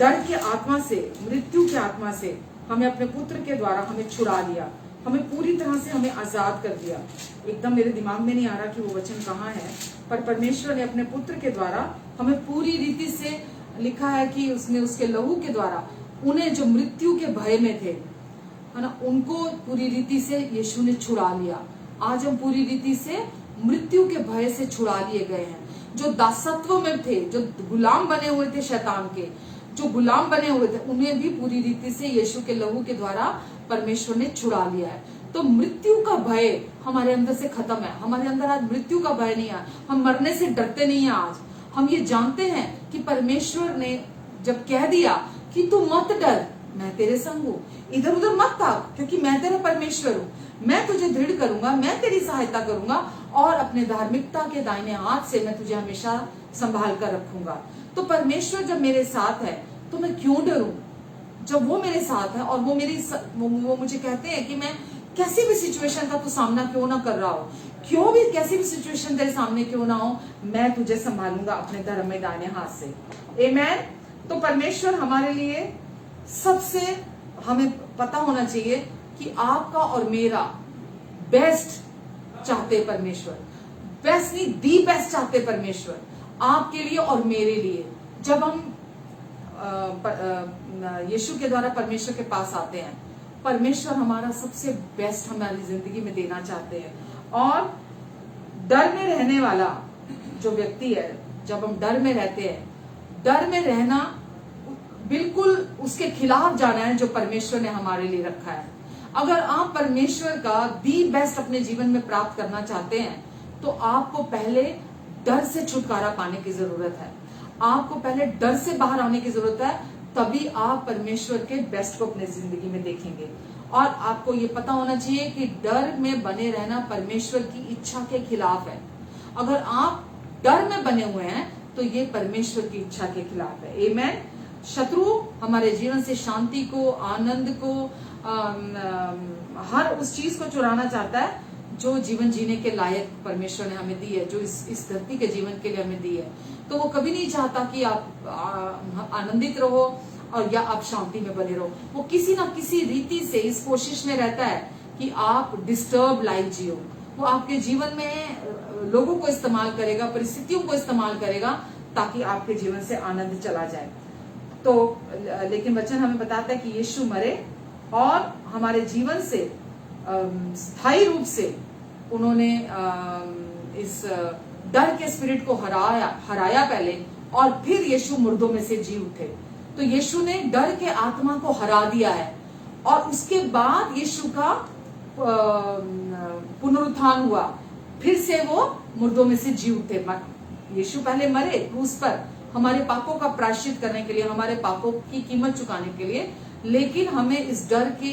डर के आत्मा से, मृत्यु के आत्मा से हमें अपने पुत्र के द्वारा हमें छुड़ा लिया, हमें पूरी तरह से हमें आजाद कर दिया। एकदम मेरे दिमाग में नहीं आ रहा कि वो वचन कहाँ है, पर परमेश्वर ने अपने पुत्र के द्वारा हमें पूरी रीति से, लिखा है कि उसने उसके लहू के द्वारा उन्हें जो मृत्यु के भय में थे, है ना, उनको पूरी रीति से यीशु ने छुड़ा लिया। आज हम पूरी रीति से मृत्यु के भय से छुड़ा लिए गए हैं। जो दासत्व में थे, जो गुलाम बने हुए थे शैतान के, जो गुलाम बने हुए थे, उन्हें भी पूरी रीति से यीशु के लहू के द्वारा परमेश्वर ने छुड़ा लिया है। तो मृत्यु का भय हमारे अंदर से खत्म है, हमारे अंदर आज मृत्यु का भय नहीं है, हम मरने से डरते नहीं है। आज हम ये जानते हैं कि परमेश्वर ने जब कह दिया कि तू मत डर, मैं तेरे संग हूँ, इधर उधर मत भाग, क्योंकि मैं तेरा परमेश्वर हूँ, मैं तुझे दृढ़ करूंगा, मैं तेरी सहायता करूंगा, और अपने धार्मिकता के दाहिने हाथ से मैं तुझे हमेशा संभाल कर रखूंगा। तो परमेश्वर जब मेरे साथ है तो मैं क्यों डरूं? जब वो मेरे साथ है और वो मुझे कहते हैं कि मैं कैसी भी सिचुएशन का तू सामना क्यों ना कर रहा हो, क्यों भी कैसी भी सिचुएशन तेरे सामने क्यों ना हो, मैं तुझे संभालूंगा अपने धर्म में दाहिने हाथ से। आमेन। तो परमेश्वर हमारे लिए सबसे, हमें पता होना चाहिए कि आपका और मेरा बेस्ट चाहते परमेश्वर, बेस्ट नहीं, दी बेस्ट चाहते परमेश्वर आपके लिए और मेरे लिए। जब हम यीशु के द्वारा परमेश्वर के पास आते हैं, परमेश्वर हमारा सबसे बेस्ट हमारी जिंदगी में देना चाहते हैं। और डर में रहने वाला जो व्यक्ति है, जब हम डर में रहते हैं, डर में रहना बिल्कुल उसके खिलाफ जाना है जो परमेश्वर ने हमारे लिए रखा है। अगर आप परमेश्वर का दी बेस्ट अपने जीवन में प्राप्त करना चाहते हैं तो आपको पहले डर से छुटकारा पाने की जरूरत है। आपको पहले डर से बाहर आने की जरूरत है, तभी आप परमेश्वर के बेस्ट को अपने जिंदगी में देखेंगे। और आपको ये पता होना चाहिए कि डर में बने रहना परमेश्वर की इच्छा के खिलाफ है। अगर आप डर में बने हुए हैं तो ये परमेश्वर की इच्छा के खिलाफ है। आमेन। शत्रु हमारे जीवन से शांति को, आनंद को, हर उस चीज को चुराना चाहता है जो जीवन जीने के लायक परमेश्वर ने हमें दी है, जो इस धरती के जीवन के लिए हमें दी है। तो वो कभी नहीं चाहता कि आप आनंदित रहो और या आप शांति में बने रहो। वो किसी ना किसी रीति से इस कोशिश में रहता है कि आप डिस्टर्ब लाइफ जियो। वो आपके जीवन में लोगों को इस्तेमाल करेगा, परिस्थितियों को इस्तेमाल करेगा ताकि आपके जीवन से आनंद चला जाए। तो लेकिन वचन हमें बताता है कि यीशु मरे और हमारे जीवन से स्थायी रूप से उन्होंने इस डर के स्पिरिट को हराया पहले, और फिर यीशु मुर्दों में से जी उठे। तो यीशु ने डर के आत्मा को हरा दिया है और उसके बाद यीशु का पुनरुत्थान हुआ, फिर से वो मुर्दों में से जी उठे। यीशु पहले मरे क्रूस पर हमारे पापों का प्रायश्चित करने के लिए, हमारे पापों की कीमत चुकाने के लिए, लेकिन हमें इस डर के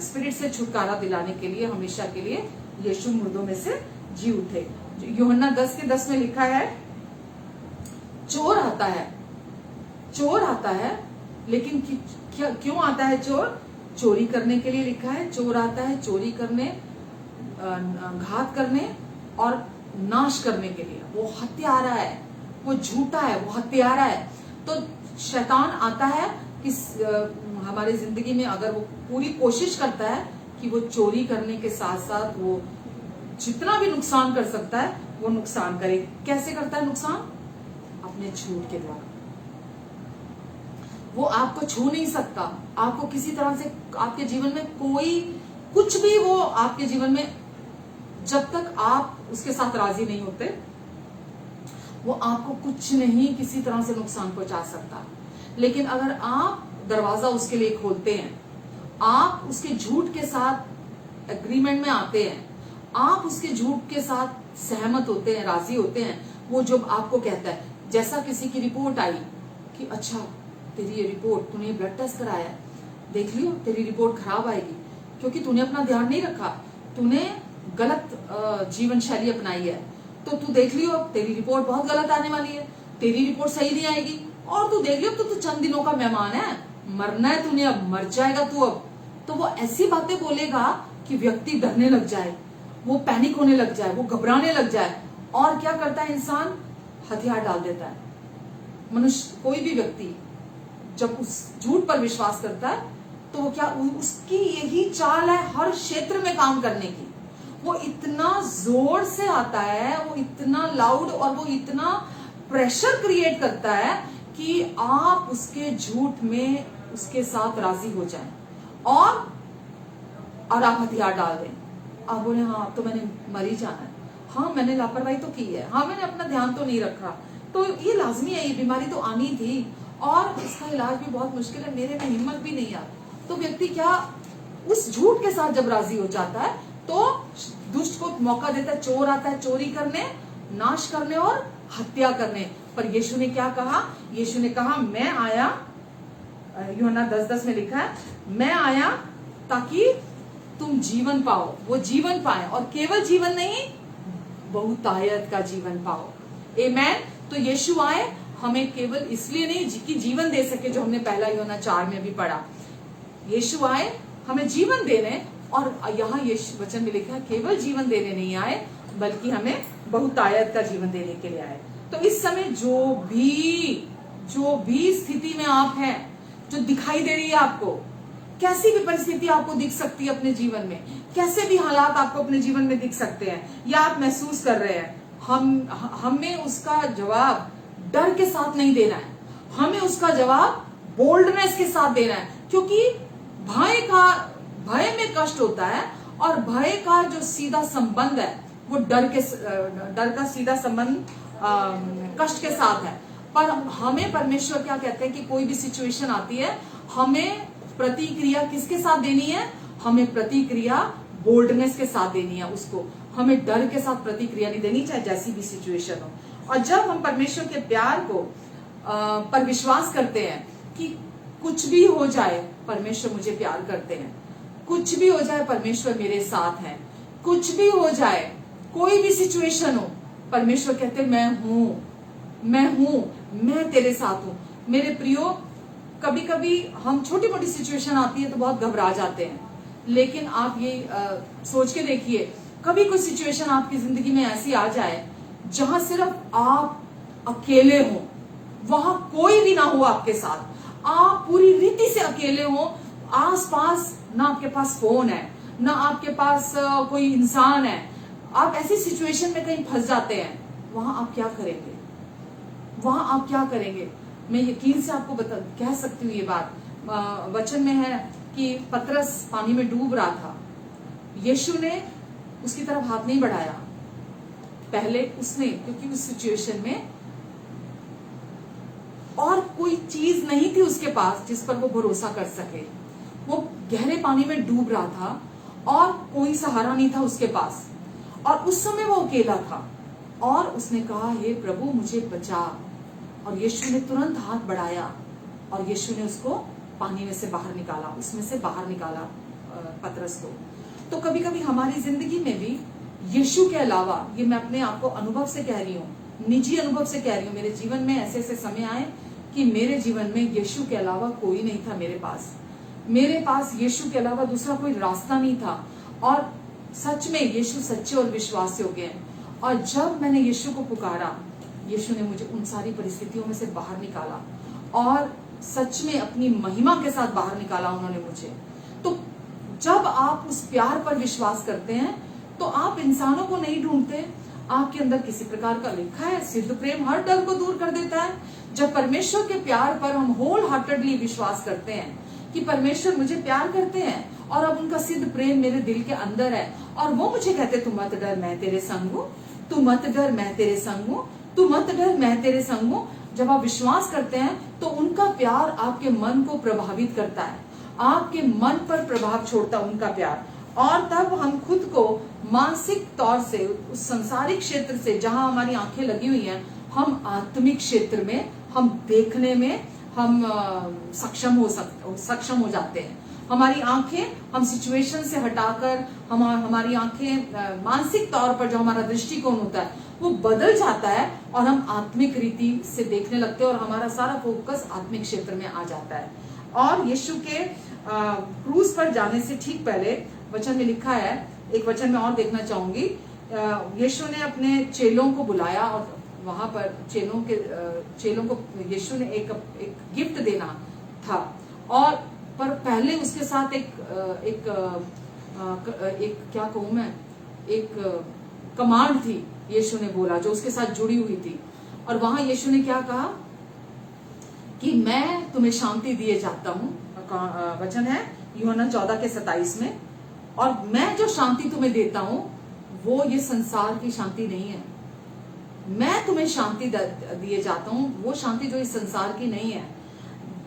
स्पिरिट से छुटकारा दिलाने के लिए हमेशा के लिए यीशु मुर्दों में से जी उठे। यूहन्ना 10:10 में लिखा है, चोर आता है लेकिन क्यों आता है चोर? चोरी करने के लिए लिखा है। चोर आता है चोरी करने, घात करने और नाश करने के लिए। वो हत्यारा है, वो झूठा है, वो हत्यारा है। तो शैतान आता है कि हमारी जिंदगी में अगर वो पूरी कोशिश करता है कि वो चोरी करने के साथ साथ वो जितना भी नुकसान कर सकता है वो नुकसान करे। कैसे करता है नुकसान? अपने झूठ के द्वारा। वो आपको छू नहीं सकता, आपको किसी तरह से आपके जीवन में कोई कुछ भी, वो आपके जीवन में जब तक आप उसके साथ राजी नहीं होते, वो आपको कुछ नहीं किसी तरह से नुकसान पहुंचा सकता। लेकिन अगर आप दरवाजा उसके लिए खोलते हैं, आप उसके झूठ के साथ एग्रीमेंट में आते हैं, आप उसके झूठ के साथ सहमत होते हैं, राजी होते हैं, वो जब आपको कहता है, जैसा किसी की रिपोर्ट आई कि अच्छा तेरी ये रिपोर्ट, तूने ब्लड टेस्ट कराया, देख लियो तेरी रिपोर्ट खराब आएगी क्योंकि तूने अपना ध्यान नहीं रखा, तूने गलत जीवन शैली अपनाई है, तो तू देख लियो तेरी रिपोर्ट बहुत गलत आने वाली है, तेरी रिपोर्ट सही नहीं आएगी। और तू देख लियो तो तू चंद दिनों का मेहमान है, मरना है तूने, अब मर जाएगा तू अब। तो वो ऐसी बातें बोलेगा कि व्यक्ति डरने लग जाए, वो पैनिक होने लग जाए, वो घबराने लग जाए। और क्या करता है इंसान? हथियार डाल देता है। मनुष्य, कोई भी व्यक्ति जब उस झूठ पर विश्वास करता है तो वो क्या, उसकी यही चाल है हर क्षेत्र में काम करने की। वो इतना जोर से आता है, वो इतना लाउड और वो इतना प्रेशर क्रिएट करता है कि आप उसके झूठ में उसके साथ राजी हो जाएं और आप हथियार डाल दें। आप बोले हाँ तो मैंने मर ही जाना है, हाँ मैंने लापरवाही तो की है, हाँ मैंने अपना ध्यान तो नहीं रखा, तो ये लाजमी है, ये बीमारी तो आनी थी और इसका इलाज भी बहुत मुश्किल है, मेरे में हिम्मत भी नहीं आती। तो व्यक्ति क्या उस झूठ के साथ जब राजी हो जाता है तो दुष्ट को मौका देता है। चोर आता है चोरी करने, नाश करने और हत्या करने। पर यीशु ने क्या कहा? यीशु ने कहा मैं आया, यूहन्ना 10:10 में लिखा है, मैं आया ताकि तुम जीवन पाओ, वो जीवन पाए और केवल जीवन नहीं, बहुतायत का जीवन पाओ। आमेन। तो यीशु आए हमें केवल इसलिए नहीं कि जीवन दे सके, जो हमने पहला यूहन्ना 4 में भी पढ़ा। यीशु आए हमें जीवन देने, और यहाँ यीशु वचन में लिखा है केवल जीवन देने नहीं आए बल्कि हमें बहुतायत का जीवन देने के लिए आए। तो इस समय जो भी स्थिति में आप हैं, जो दिखाई दे रही है आपको, कैसी भी परिस्थिति आपको दिख सकती है अपने जीवन में, कैसे भी हालात आपको अपने जीवन में दिख सकते हैं या आप महसूस कर रहे हैं, हमें उसका जवाब डर के साथ नहीं देना है, हमें उसका जवाब बोल्डनेस के साथ देना है। क्योंकि भय में कष्ट होता है और भय का जो सीधा संबंध है वो डर का सीधा संबंध कष्ट के साथ है। पर हमें परमेश्वर क्या कहते हैं कि कोई भी सिचुएशन आती है, हमें प्रतिक्रिया किसके साथ देनी है? हमें प्रतिक्रिया बोल्डनेस के साथ देनी है उसको। हमें डर के साथ प्रतिक्रिया नहीं देनी, चाहे जैसी भी सिचुएशन हो। और जब हम परमेश्वर के प्यार को पर विश्वास करते हैं कि कुछ भी हो जाए परमेश्वर मुझे प्यार करते हैं, कुछ भी हो जाए परमेश्वर मेरे साथ है, कुछ भी हो जाए, कोई भी सिचुएशन हो, परमेश्वर कहते मैं हूं, मैं तेरे साथ हूं। मेरे प्रियो, कभी कभी हम छोटी मोटी सिचुएशन आती है तो बहुत घबरा जाते हैं, लेकिन आप ये सोच के देखिए, कभी कोई सिचुएशन आपकी जिंदगी में ऐसी आ जाए जहां सिर्फ आप अकेले हो, वहां कोई भी ना हो आपके साथ, आप पूरी रीति से अकेले हो, आसपास ना आपके पास फोन है, ना आपके पास कोई इंसान है, आप ऐसी सिचुएशन में कहीं फंस जाते हैं, वहां आप क्या करेंगे? वहां आप क्या करेंगे? मैं यकीन से आपको कह सकती हूँ ये बात। वचन में है कि पतरस पानी में डूब रहा था, यीशु ने उसकी तरफ हाथ नहीं बढ़ाया, पहले उसने, क्योंकि उस सिचुएशन में और कोई चीज नहीं थी उसके पास जिस पर वो भरोसा कर सके। वो गहरे पानी में डूब रहा था और कोई सहारा नहीं था उसके पास, और उस समय वो अकेला था, और उसने कहा हे प्रभु मुझे बचा, और यीशु ने तुरंत हाथ बढ़ाया और यीशु ने उसको पानी में से बाहर निकाला, उसमें से बाहर निकाला पतरस को। तो कभी कभी हमारी जिंदगी में भी यीशु के अलावा, ये मैं अपने आप को अनुभव से कह रही हूँ, निजी अनुभव से कह रही हूँ, मेरे जीवन में ऐसे ऐसे समय आए कि मेरे जीवन में यीशु के अलावा कोई नहीं था मेरे पास यीशु के अलावा दूसरा कोई रास्ता नहीं था, और सच में यीशु सच्चे और विश्वास योग्य हैं। और जब मैंने यीशु को पुकारा, यीशु ने मुझे उन सारी परिस्थितियों में से बाहर निकाला, और सच में अपनी महिमा के साथ बाहर निकाला उन्होंने मुझे। तो जब आप उस प्यार पर विश्वास करते हैं तो आप इंसानों को नहीं ढूंढते, आपके अंदर किसी प्रकार का लिखा है सिद्ध प्रेम हर डर को दूर कर देता है। जब परमेश्वर के प्यार पर हम होल हार्टेडली विश्वास करते हैं कि परमेश्वर मुझे प्यार करते हैं और अब उनका सिद्ध प्रेम मेरे दिल के अंदर है, और वो मुझे कहते तू मत डर मैं तेरे संग हूँ, तू मत डर मैं तेरे संग हूँ, तू मत डर मैं तेरे संग हूँ। जब आप विश्वास करते हैं तो उनका प्यार आपके मन को प्रभावित करता है, आपके मन पर प्रभाव छोड़ता है उनका प्यार, और तब हम खुद को मानसिक तौर से उस संसारिक क्षेत्र से जहां हमारी आंखें लगी हुई हैं, हम आत्मिक क्षेत्र में, हम देखने में हम सक्षम हो जाते हैं। हमारी आंखें हम सिचुएशन से हटाकर हमारी आंखें मानसिक तौर पर जो हमारा दृष्टिकोण होता है वो बदल जाता है, और हम आत्मिक रीति से देखने लगते हैं, और हमारा सारा फोकस आत्मिक क्षेत्र में आ जाता है। और यीशु के क्रूज पर जाने से ठीक पहले वचन में लिखा है, एक वचन में और देखना चाहूंगी, यीशु ने अपने चेलों को बुलाया, और वहां पर चेलों को यीशु ने एक गिफ्ट देना था, और पर पहले उसके साथ एक क्या कहूं मैं, एक कमांड थी यीशु ने बोला जो उसके साथ जुड़ी हुई थी। और वहां यीशु ने क्या कहा कि मैं तुम्हें शांति दिए जाता हूं, वचन है यूहन्ना 14:27 में, और मैं जो शांति तुम्हें देता हूं वो ये संसार की शांति नहीं है। मैं तुम्हें शांति दिए जाता हूं, वो शांति जो इस संसार की नहीं है,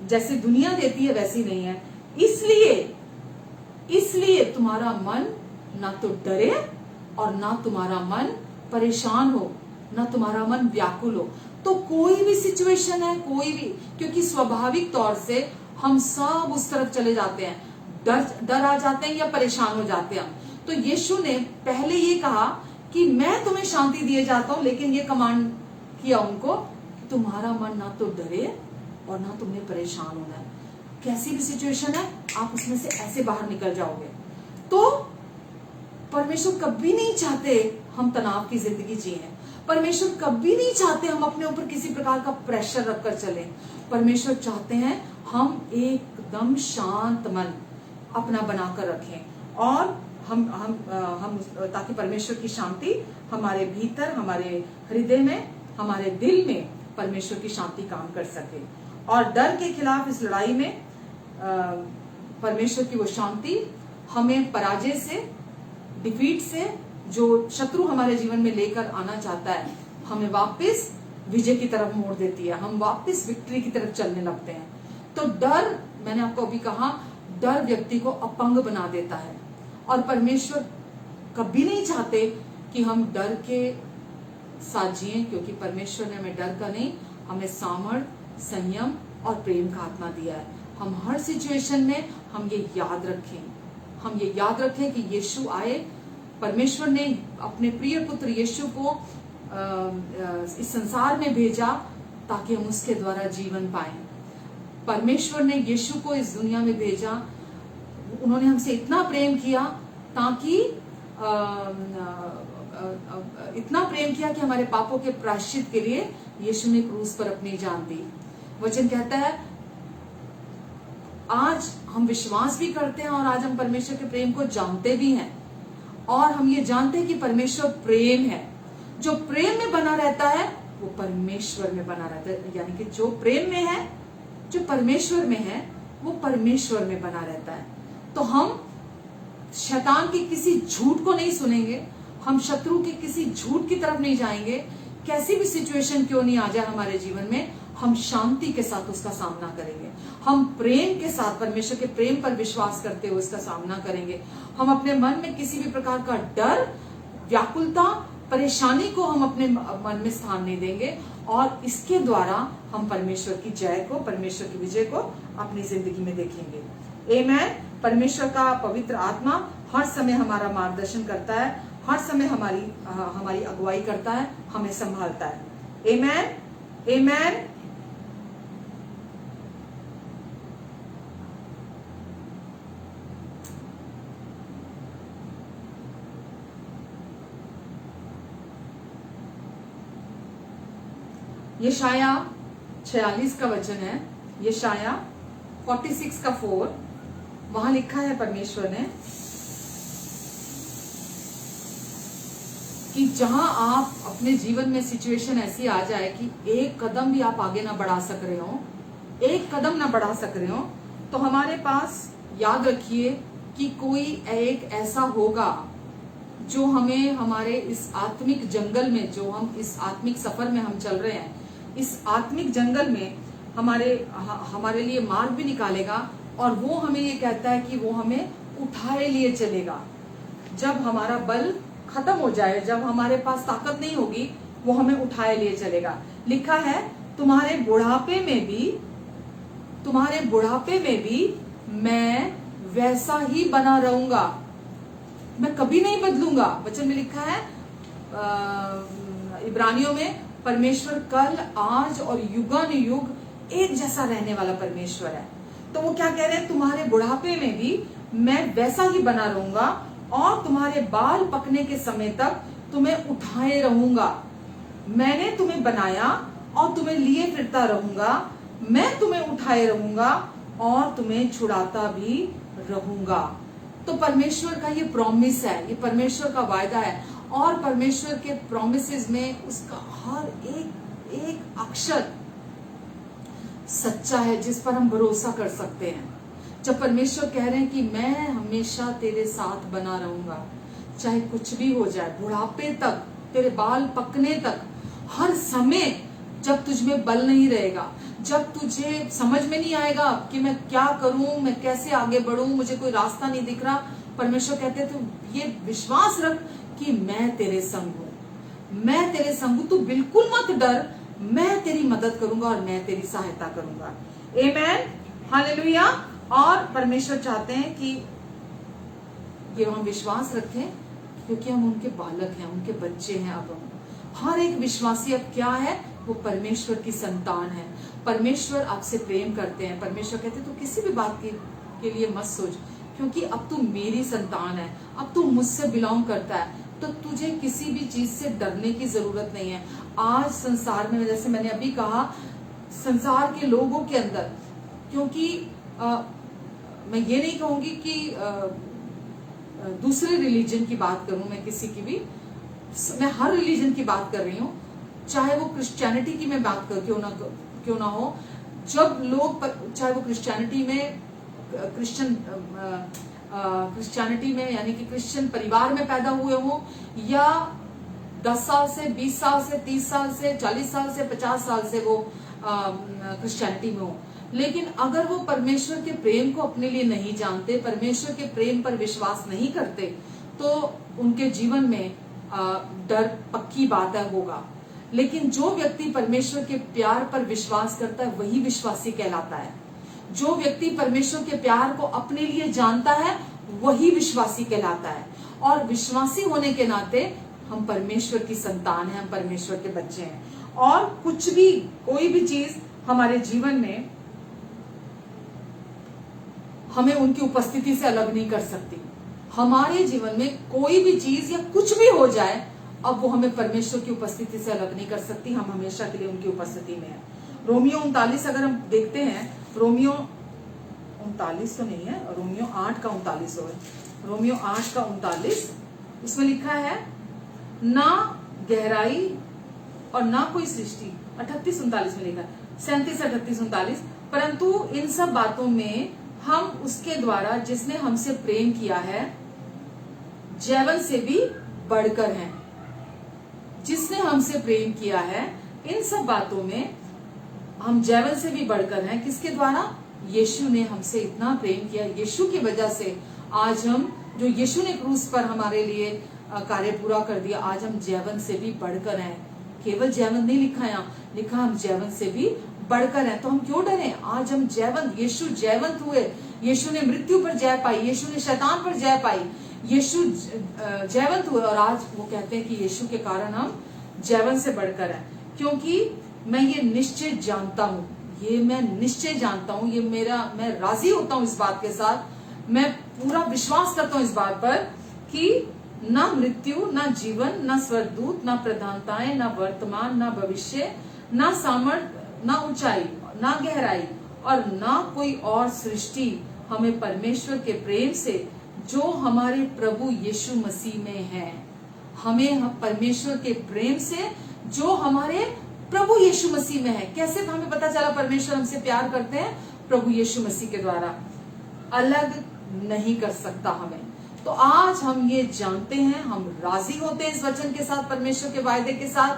जैसे दुनिया देती है वैसी नहीं है। इसलिए तुम्हारा मन ना तो डरे और ना तुम्हारा मन परेशान हो, ना तुम्हारा मन व्याकुल हो। तो कोई भी सिचुएशन है, कोई भी, क्योंकि स्वाभाविक तौर से हम सब उस तरफ चले जाते हैं, डर आ जाते हैं या परेशान हो जाते हैं। तो यीशु ने पहले ये कहा कि मैं तुम्हें शांति दिए जाता हूं, लेकिन ये कमांड किया उनको कि तुम्हारा मन ना तो डरे और ना तुमने परेशान होना है। कैसी भी सिचुएशन है आप उसमें से ऐसे बाहर निकल जाओगे। तो परमेश्वर कभी नहीं चाहते हम तनाव की जिंदगी जिए, परमेश्वर कभी नहीं चाहते हम अपने ऊपर किसी प्रकार का प्रेशर रखकर चलें। परमेश्वर चाहते हैं हम एकदम शांत मन अपना बनाकर रखें, और हम ताकि परमेश्वर की शांति हमारे भीतर, हमारे हृदय में, हमारे दिल में परमेश्वर की शांति काम कर सके। और डर के खिलाफ इस लड़ाई में परमेश्वर की वो शांति हमें पराजय से, डिफीट से, जो शत्रु हमारे जीवन में लेकर आना चाहता है, हमें वापस विजय की तरफ मोड़ देती है, हम वापस विक्ट्री की तरफ चलने लगते हैं। तो डर, मैंने आपको अभी कहा, डर व्यक्ति को अपंग बना देता है, और परमेश्वर कभी नहीं चाहते कि हम डर के साथ जिए, क्योंकि परमेश्वर ने हमें डर का नहीं, हमें सामर्थ, संयम और प्रेम का आत्मा दिया है। हम हर सिचुएशन में हम ये याद रखें कि यीशु आए, परमेश्वर ने अपने प्रिय पुत्र यीशु को इस संसार में भेजा ताकि हम उसके द्वारा जीवन पाएं। परमेश्वर ने यीशु को इस दुनिया में भेजा, उन्होंने हमसे इतना प्रेम किया ताकि इतना प्रेम किया कि हमारे पापों के प्रायश्चित के लिए यीशु ने क्रूस पर अपनी जान दी। वचन कहता है आज हम विश्वास भी करते हैं और आज हम परमेश्वर के प्रेम को जानते भी हैं, और हम ये जानते हैं कि परमेश्वर प्रेम है। जो प्रेम में बना रहता है वो परमेश्वर में बना रहता है, यानी कि जो प्रेम में है, जो परमेश्वर में है, वो परमेश्वर में बना रहता है। तो हम शैतान के किसी झूठ को नहीं सुनेंगे, हम शत्रु के किसी झूठ की तरफ नहीं जाएंगे। कैसी भी सिचुएशन क्यों नहीं आ जाए हमारे जीवन में, हम शांति के साथ उसका सामना करेंगे। हम प्रेम के साथ परमेश्वर के प्रेम पर विश्वास करते हुए उसका सामना करेंगे। हम अपने मन में किसी भी प्रकार का डर, व्याकुलता, परेशानी को हम अपने मन में स्थान नहीं देंगे, और इसके द्वारा हम परमेश्वर की जय को, परमेश्वर की विजय को अपनी जिंदगी में देखेंगे। आमेन। परमेश्वर का पवित्र आत्मा हर समय हमारा मार्गदर्शन करता है, हर समय हमारी अगुवाई करता है, हमें संभालता है। आमेन, आमेन। यशाया 46 का वचन है, यशाया 46 का 4, वहां लिखा है परमेश्वर ने कि जहां आप अपने जीवन में सिचुएशन ऐसी आ जाए कि एक कदम भी आप आगे ना बढ़ा सक रहे हो, एक कदम ना बढ़ा सक रहे हो, तो हमारे पास याद रखिए कि कोई एक ऐसा होगा जो हमें हमारे इस आत्मिक जंगल में, जो हम इस आत्मिक सफर में हम चल रहे हैं, इस आत्मिक जंगल में हमारे लिए मार्ग भी निकालेगा, और वो हमें ये कहता है कि वो हमें उठाए लिए चलेगा। जब हमारा बल खत्म हो जाए, जब हमारे पास ताकत नहीं होगी, वो हमें उठाए लिए चलेगा। लिखा है तुम्हारे बुढ़ापे में भी मैं वैसा ही बना रहूंगा, मैं कभी नहीं बदलूंगा। वचन में लिखा है इब्रानियों में, परमेश्वर कल, आज और युगानुयुग एक जैसा रहने वाला परमेश्वर है। तो वो क्या कह रहे हैं, तुम्हारे बुढ़ापे में भी मैं वैसा ही बना रहूंगा, और तुम्हारे बाल पकने के समय तक तुम्हें उठाए रहूंगा। मैंने तुम्हें बनाया और तुम्हें लिए फिरता रहूंगा, मैं तुम्हें उठाए रहूंगा और तुम्हें छुड़ाता भी रहूंगा। तो परमेश्वर का ये प्रॉमिस है, ये परमेश्वर का वायदा है, और परमेश्वर के प्रॉमिसेस में उसका हर एक अक्षर सच्चा है, जिस पर हम भरोसा कर सकते हैं। जब परमेश्वर कह रहे हैं कि मैं हमेशा तेरे साथ बना रहूंगा, चाहे कुछ भी हो जाए, बुढ़ापे तक, तेरे बाल पकने तक, हर समय जब तुझ में बल नहीं रहेगा, जब तुझे समझ में नहीं आएगा कि मैं क्या करूं, मैं कैसे आगे बढ़ूं, मुझे कोई रास्ता नहीं दिख रहा, परमेश्वर कहते हैं तू ये विश्वास रख कि मैं तेरे संग हूं, मैं तेरे संग हूं, तू बिल्कुल मत डर, मैं तेरी मदद करूंगा और मैं तेरी सहायता करूंगा। आमेन, हालेलुया। और परमेश्वर चाहते हैं कि ये हम विश्वास रखें, क्योंकि हम उनके बालक हैं, उनके बच्चे हैं। अब हम हर एक विश्वासी अब क्या है, वो परमेश्वर की संतान है। परमेश्वर आपसे प्रेम करते हैं। परमेश्वर कहते हैं तू किसी भी बात के लिए मत सोच, क्योंकि अब तू मेरी संतान है, अब तू मुझसे बिलोंग करता है, तो तुझे किसी भी चीज से डरने की जरूरत नहीं है। आज संसार में, जैसे मैंने अभी कहा, संसार के लोगों के अंदर, क्योंकि मैं ये नहीं कहूंगी कि दूसरे रिलीजन की बात करूं, मैं किसी की भी, मैं हर रिलीजन की बात कर रही हूं, चाहे वो क्रिश्चियनिटी की मैं बात कर क्यों ना हो। जब लोग, चाहे वो क्रिश्चियनिटी में यानी कि क्रिश्चियन परिवार में पैदा हुए हो, या 10 साल से, 20 साल से, 30 साल से, 40 साल से, 50 साल से वो क्रिश्चियनिटी में हो, लेकिन अगर वो परमेश्वर के प्रेम को अपने लिए नहीं जानते, परमेश्वर के प्रेम पर विश्वास नहीं करते, तो उनके जीवन में डर पक्की बात है होगा, लेकिन जो व्यक्ति परमेश्वर के प्यार पर विश्वास करता है वही विश्वासी कहलाता है। जो व्यक्ति परमेश्वर के प्यार को अपने लिए जानता है वही विश्वासी कहलाता है। और विश्वासी होने के नाते हम परमेश्वर की संतान हैं, हम परमेश्वर के बच्चे हैं। और कुछ भी, कोई भी चीज हमारे जीवन में हमें उनकी उपस्थिति से अलग नहीं कर सकती। हमारे जीवन में कोई भी चीज या कुछ भी हो जाए, अब वो हमें परमेश्वर की उपस्थिति से अलग नहीं कर सकती। हम हमेशा के लिए उनकी उपस्थिति में हैं। रोमियो 39 अगर हम देखते हैं, रोमियो 39 तो नहीं है, रोमियो 8 का 39 हो, रोमियो 8 का 39, उसमें लिखा है ना गहराई और ना कोई सृष्टि, 38-39 में लिखा है, 37-38-39, परंतु इन सब बातों में हम उसके द्वारा जिसने हमसे प्रेम किया है जैवन से भी बढ़कर हैं। जिसने हमसे प्रेम किया है, इन सब बातों में हम जैवन से भी बढ़कर हैं। किसके द्वारा? यीशु ने हमसे इतना प्रेम किया। यीशु की वजह से आज हम, जो यीशु ने क्रूस पर हमारे लिए कार्य पूरा कर दिया, आज हम जैवन से भी बढ़कर हैं। केवल जैवन नहीं लिखा यहाँ, लिखा हम जैवन से भी बढ़कर हैं। तो हम क्यों डरें? आज हम जैवन, यीशु जैवंत हुए। यीशु ने मृत्यु पर जय पाई, यीशु ने शैतान पर जय पाई, यीशु जैवंत हुए। और आज वो कहते हैं कि यीशु के कारण हम जैवन से बढ़कर हैं। क्योंकि मैं ये निश्चय जानता हूं, ये मैं निश्चय जानता हूं, ये मैं राजी होता हूं इस बात के साथ, मैं पूरा विश्वास करता हूं इस बात पर कि ना मृत्यु, ना जीवन, ना स्वर्गदूत, ना प्रधानताएं, ना वर्तमान, ना भविष्य, ना सामर्थ, ना ऊंचाई, ना गहराई और ना कोई और सृष्टि हमें परमेश्वर के प्रेम से जो हमारे प्रभु यीशु मसीह में है, हमें परमेश्वर के प्रेम से जो हमारे प्रभु यीशु मसीह में है। कैसे हमें पता चला परमेश्वर हमसे प्यार करते हैं? प्रभु यीशु मसीह के द्वारा। अलग नहीं कर सकता हमें। तो आज हम ये जानते हैं, हम राजी होते हैं इस वचन के साथ, परमेश्वर के वायदे के साथ,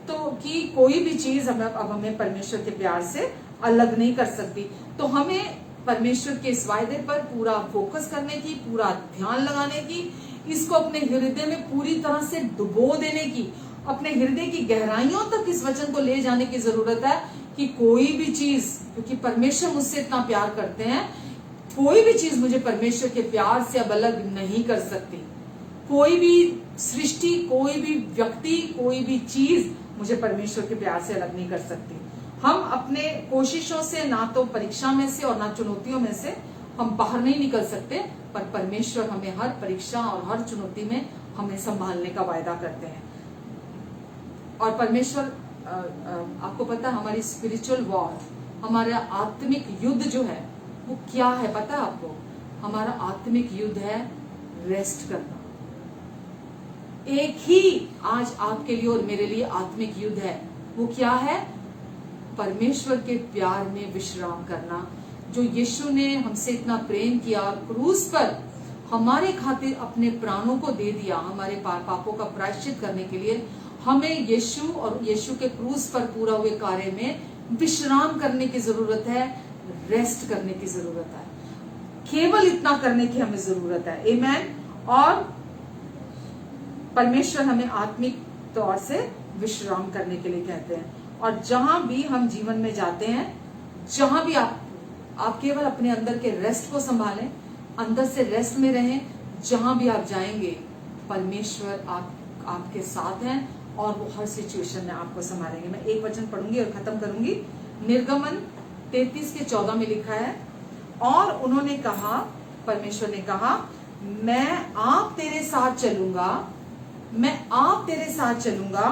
तो कि कोई भी चीज अब हमें परमेश्वर के प्यार से अलग नहीं कर सकती। तो हमें परमेश्वर के इस वायदे पर पूरा फोकस करने की, पूरा ध्यान लगाने की, इसको अपने हृदय में पूरी तरह से डुबो देने की, अपने हृदय की गहराइयों तक इस वचन को ले जाने की जरूरत है कि कोई भी चीज, क्योंकि परमेश्वर मुझसे इतना प्यार करते हैं, कोई भी चीज मुझे परमेश्वर के प्यार से अब अलग नहीं कर सकती। कोई भी सृष्टि, कोई भी व्यक्ति, कोई भी चीज मुझे परमेश्वर के प्यार से अलग नहीं कर सकती। हम अपने कोशिशों से, ना तो परीक्षा में से और ना चुनौतियों में से हम बाहर नहीं निकल सकते, पर परमेश्वर हमें हर परीक्षा और हर चुनौती में हमें संभालने का वायदा करते हैं। और परमेश्वर, आपको पता है हमारी स्पिरिचुअल वॉर, हमारा आत्मिक युद्ध जो है वो क्या है पता है आपको? हमारा आत्मिक युद्ध है रेस्ट करना। एक ही आज आपके लिए और मेरे लिए आत्मिक युद्ध है। वो क्या है? परमेश्वर के प्यार में विश्राम करना। जो यीशु ने हमसे इतना प्रेम किया, क्रूस पर हमारे खातिर अपने प्राणों को दे दिया, हमारे पापों का प्रायश्चित करने के लिए। हमें यीशु और यीशु के क्रूस पर पूरा हुए कार्य में विश्राम करने की जरूरत है, रेस्ट करने की जरूरत है। केवल इतना करने की हमें जरूरत है। आमीन। और परमेश्वर हमें आत्मिक तौर से विश्राम करने के लिए कहते हैं। और जहां भी हम जीवन में जाते हैं, जहां भी आप केवल अपने अंदर के रेस्ट को संभालें, अंदर से रेस्ट में रहें। जहां भी आप जाएंगे परमेश्वर आपके साथ हैं और वो हर सिचुएशन में आपको संभालेंगे। मैं एक वचन पढ़ूंगी और खत्म करूंगी। निर्गमन 33:14 में लिखा है, और उन्होंने कहा, परमेश्वर ने कहा, मैं आप तेरे साथ चलूंगा, मैं आप तेरे साथ चलूंगा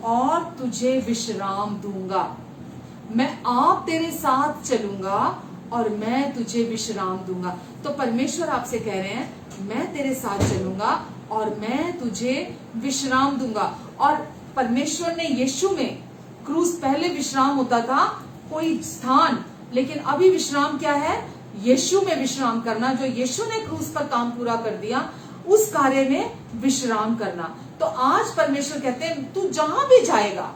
और तुझे विश्राम दूंगा। मैं आप तेरे साथ चलूंगा और मैं तुझे विश्राम दूंगा। तो परमेश्वर आपसे कह रहे हैं, मैं तेरे साथ चलूंगा और मैं तुझे विश्राम दूंगा। और परमेश्वर ने यीशु में, क्रूस पहले विश्राम होता था कोई स्थान, लेकिन अभी विश्राम क्या है? यीशु में विश्राम करना। जो यीशु ने क्रूस पर काम पूरा कर दिया, उस कार्य में विश्राम करना। तो आज परमेश्वर कहते हैं, तू जहां भी जाएगा,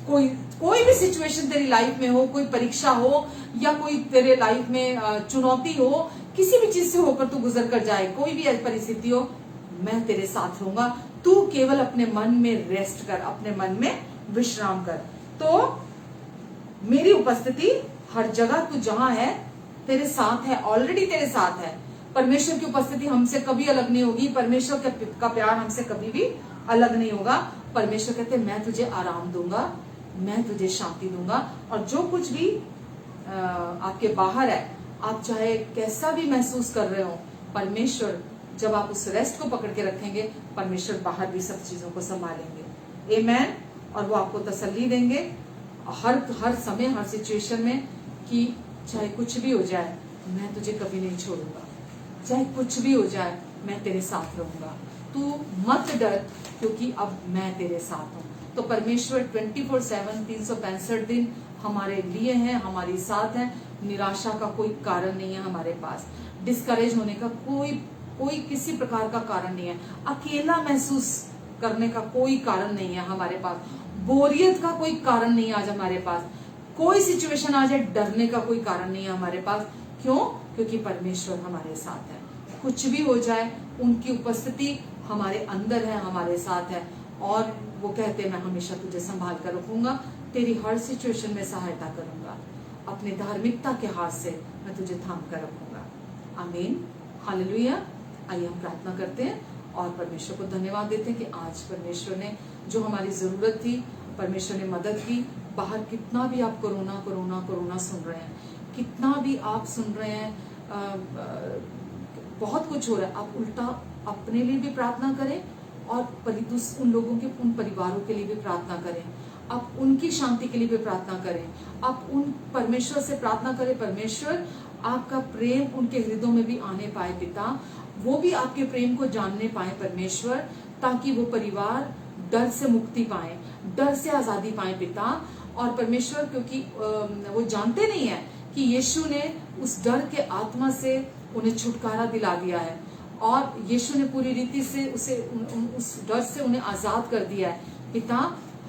कोई भी सिचुएशन तेरी लाइफ में हो, कोई परीक्षा हो या कोई तेरे लाइफ में चुनौती हो, किसी भी चीज से होकर तू गुजर कर जाए, कोई भी परिस्थिति हो, मैं तेरे साथ रहूंगा, तू केवल अपने मन में रेस्ट कर, अपने मन में विश्राम कर। तो मेरी उपस्थिति हर जगह, तू जहां है तेरे साथ है, ऑलरेडी तेरे साथ है। परमेश्वर की उपस्थिति हमसे कभी अलग नहीं होगी, परमेश्वर का प्यार हमसे कभी भी अलग नहीं होगा। परमेश्वर कहते हैं मैं तुझे आराम दूंगा, मैं तुझे शांति दूंगा। और जो कुछ भी आपके बाहर है, आप चाहे कैसा भी महसूस कर रहे हो, परमेश्वर जब आप उस रेस्ट को पकड़ के रखेंगे, परमेश्वर बाहर भी सब चीजों को संभालेंगे। आमेन। और वो आपको तसल्ली देंगे हर समय, हर सिचुएशन में, कि चाहे कुछ भी हो जाए मैं तुझे कभी नहीं छोड़ूंगा, चाहे कुछ भी हो जाए मैं तेरे साथ रहूंगा, तू मत डर क्योंकि अब मैं तेरे साथ हूँ। तो परमेश्वर 24/7 365 दिन हमारे लिए है, हमारे साथ है। निराशा का कोई कारण नहीं है हमारे पास, डिस्करेज होने का कोई किसी प्रकार का कारण नहीं है, अकेला महसूस करने का कोई कारण नहीं है हमारे पास, बोरियत का कोई कारण नहीं है आज हमारे पास, कोई सिचुएशन आ जाए डरने का कोई कारण नहीं है हमारे पास। क्यों? क्योंकि परमेश्वर हमारे साथ है। कुछ भी हो जाए उनकी उपस्थिति हमारे अंदर है, हमारे साथ है। और वो कहते हैं मैं हमेशा तुझे संभाल कर रखूंगा, तेरी हर सिचुएशन में सहायता करूंगा, अपने धार्मिकता के हाथ से मैं तुझे थाम कर रखूंगा। आमीन, हालेलुया। आइए हम प्रार्थना करते हैं और परमेश्वर को धन्यवाद देते हैं कि आज परमेश्वर ने जो हमारी जरूरत थी, परमेश्वर ने मदद की। बाहर कितना भी आप कोरोना कोरोना कोरोना सुन रहे हैं, कितना भी आप सुन रहे हैं, बहुत कुछ हो रहा है, आप उल्टा अपने लिए भी प्रार्थना करें और उन लोगों के, उन परिवारों के लिए भी प्रार्थना करें, आप उनकी शांति के लिए भी प्रार्थना करें, आप उन परमेश्वर से प्रार्थना करें, परमेश्वर आपका प्रेम उनके हृदयों में भी आने पाए पिता, वो भी आपके प्रेम को जानने पाए परमेश्वर, ताकि वो परिवार डर से मुक्ति पाए, डर से आजादी पाए पिता। और परमेश्वर क्योंकि वो जानते नहीं है कि यीशु ने उस डर के आत्मा से उन्हें छुटकारा दिला दिया है, और यीशु ने पूरी रीति से उस डर से उन्हें आजाद कर दिया है पिता।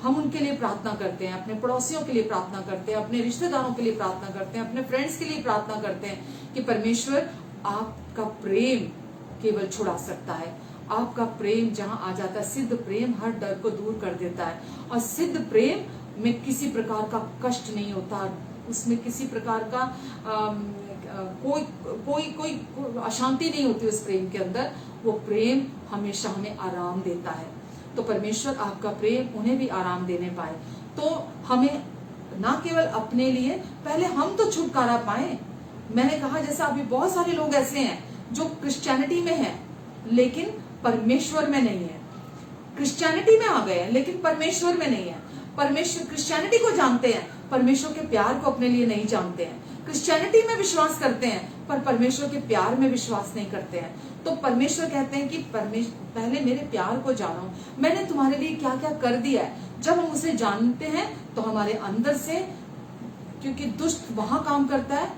हम उनके लिए प्रार्थना करते हैं, अपने पड़ोसियों के लिए प्रार्थना करते हैं, अपने रिश्तेदारों के लिए प्रार्थना करते हैं, अपने फ्रेंड्स के लिए प्रार्थना करते हैं कि परमेश्वर आपका प्रेम केवल छुड़ा सकता है। आपका प्रेम जहां आ जाता है, सिद्ध प्रेम हर डर को दूर कर देता है, और सिद्ध प्रेम में किसी प्रकार का कष्ट नहीं होता, उसमें किसी प्रकार का कोई अशांति नहीं होती उस प्रेम के अंदर। वो प्रेम हमेशा हमें आराम देता है। तो परमेश्वर आपका प्रेम उन्हें भी आराम देने पाए। तो हमें ना केवल अपने लिए, पहले हम तो छुटकारा पाए। मैंने कहा जैसा अभी बहुत सारे लोग ऐसे हैं जो क्रिश्चियनिटी में हैं लेकिन परमेश्वर में नहीं है, क्रिश्चियनिटी में आ गए हैं लेकिन परमेश्वर में नहीं है। परमेश्वर क्रिश्चियनिटी को जानते हैं, परमेश्वर के प्यार को अपने लिए नहीं जानते हैं। क्रिश्चियनिटी में विश्वास करते हैं पर परमेश्वर के प्यार में विश्वास नहीं करते हैं। तो परमेश्वर कहते हैं कि पहले मेरे प्यार को जानो, मैंने तुम्हारे लिए क्या क्या कर दिया है। जब हम उसे जानते हैं तो हमारे अंदर से, क्योंकि दुष्ट वहां काम करता है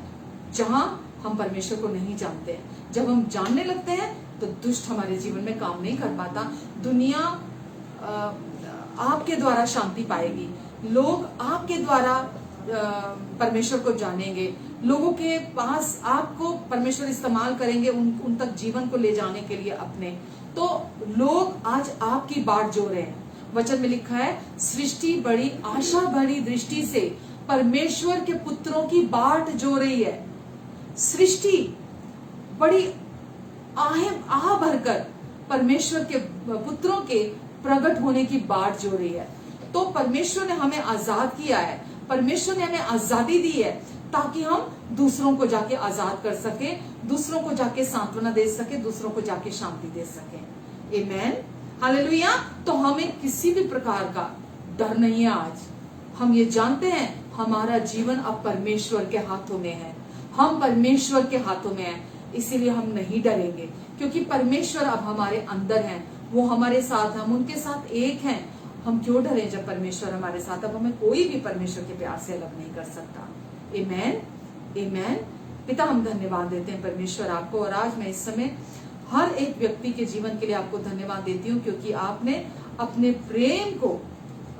जहां हम परमेश्वर को नहीं जानते हैं, जब हम जानने लगते हैं तो दुष्ट हमारे जीवन में काम नहीं कर पाता। दुनिया आपके द्वारा शांति पाएगी, लोग आपके द्वारा परमेश्वर को जानेंगे, लोगों के पास आपको परमेश्वर इस्तेमाल करेंगे उन तक जीवन को ले जाने के लिए अपने। तो लोग आज आपकी बाट जो रहे हैं। वचन में लिखा है, सृष्टि बड़ी आशा भरी दृष्टि से परमेश्वर के पुत्रों की बाट जो रही है। सृष्टि बड़ी आह भरकर परमेश्वर के पुत्रों के प्रकट होने की बाट जो रही है। तो परमेश्वर ने हमें आजाद किया है, परमेश्वर ने हमें आजादी दी है ताकि हम दूसरों को जाके आजाद कर सके, दूसरों को जाके सांत्वना दे सके, दूसरों को जाके शांति दे सके। आमेन, हालेलुया। तो हमें किसी भी प्रकार का डर नहीं है। आज हम ये जानते हैं हमारा जीवन अब परमेश्वर के हाथों में है, हम परमेश्वर के हाथों में हैं, इसीलिए हम नहीं डरेंगे क्योंकि परमेश्वर अब हमारे अंदर हैं, वो हमारे साथ, हम उनके साथ एक हैं। हम क्यों डरें जब परमेश्वर हमारे साथ। अब हमें कोई भी परमेश्वर के प्यार से अलग नहीं कर सकता। आमेन, आमेन। पिता हम धन्यवाद देते हैं परमेश्वर आपको, और आज मैं इस समय हर एक व्यक्ति के जीवन के लिए आपको धन्यवाद देती हूँ क्योंकि आपने अपने प्रेम को,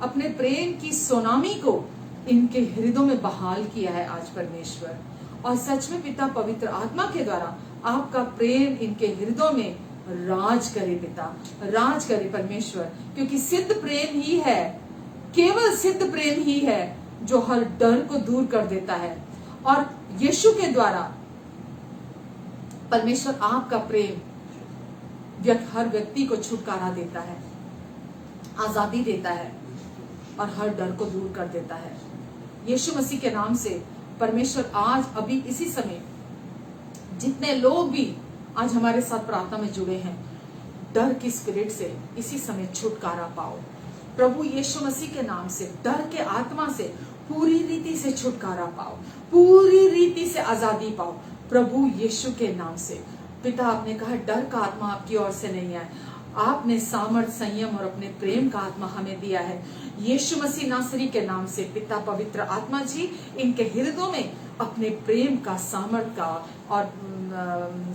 अपने प्रेम की सुनामी को इनके हृदयों में बहाल किया है आज परमेश्वर। और सच में पिता पवित्र आत्मा के द्वारा आपका प्रेम इनके हृदयों में राज करे पिता, राज करे परमेश्वर, क्योंकि सिद्ध प्रेम ही है, केवल सिद्ध प्रेम ही है जो हर डर को दूर कर देता है। और यीशु के द्वारा परमेश्वर आपका प्रेम हर व्यक्ति को छुटकारा देता है, आजादी देता है और हर डर को दूर कर देता है। यीशु मसीह के नाम से परमेश्वर आज अभी इसी समय जितने लोग भी आज हमारे साथ प्रार्थना में जुड़े हैं, डर की स्पिरिट से इसी समय छुटकारा पाओ। प्रभु यीशु मसीह के नाम से डर के आत्मा से पूरी रीति से छुटकारा पाओ, पूरी रीति से आजादी पाओ प्रभु यीशु के नाम से। पिता, आपने कहा डर का आत्मा आपकी ओर से नहीं है, आपने सामर्थ, संयम और अपने प्रेम का आत्मा हमें दिया है। यीशु मसीह नासरी के नाम से पिता पवित्र आत्मा जी इनके हृदयों में अपने प्रेम का, सामर्थ का और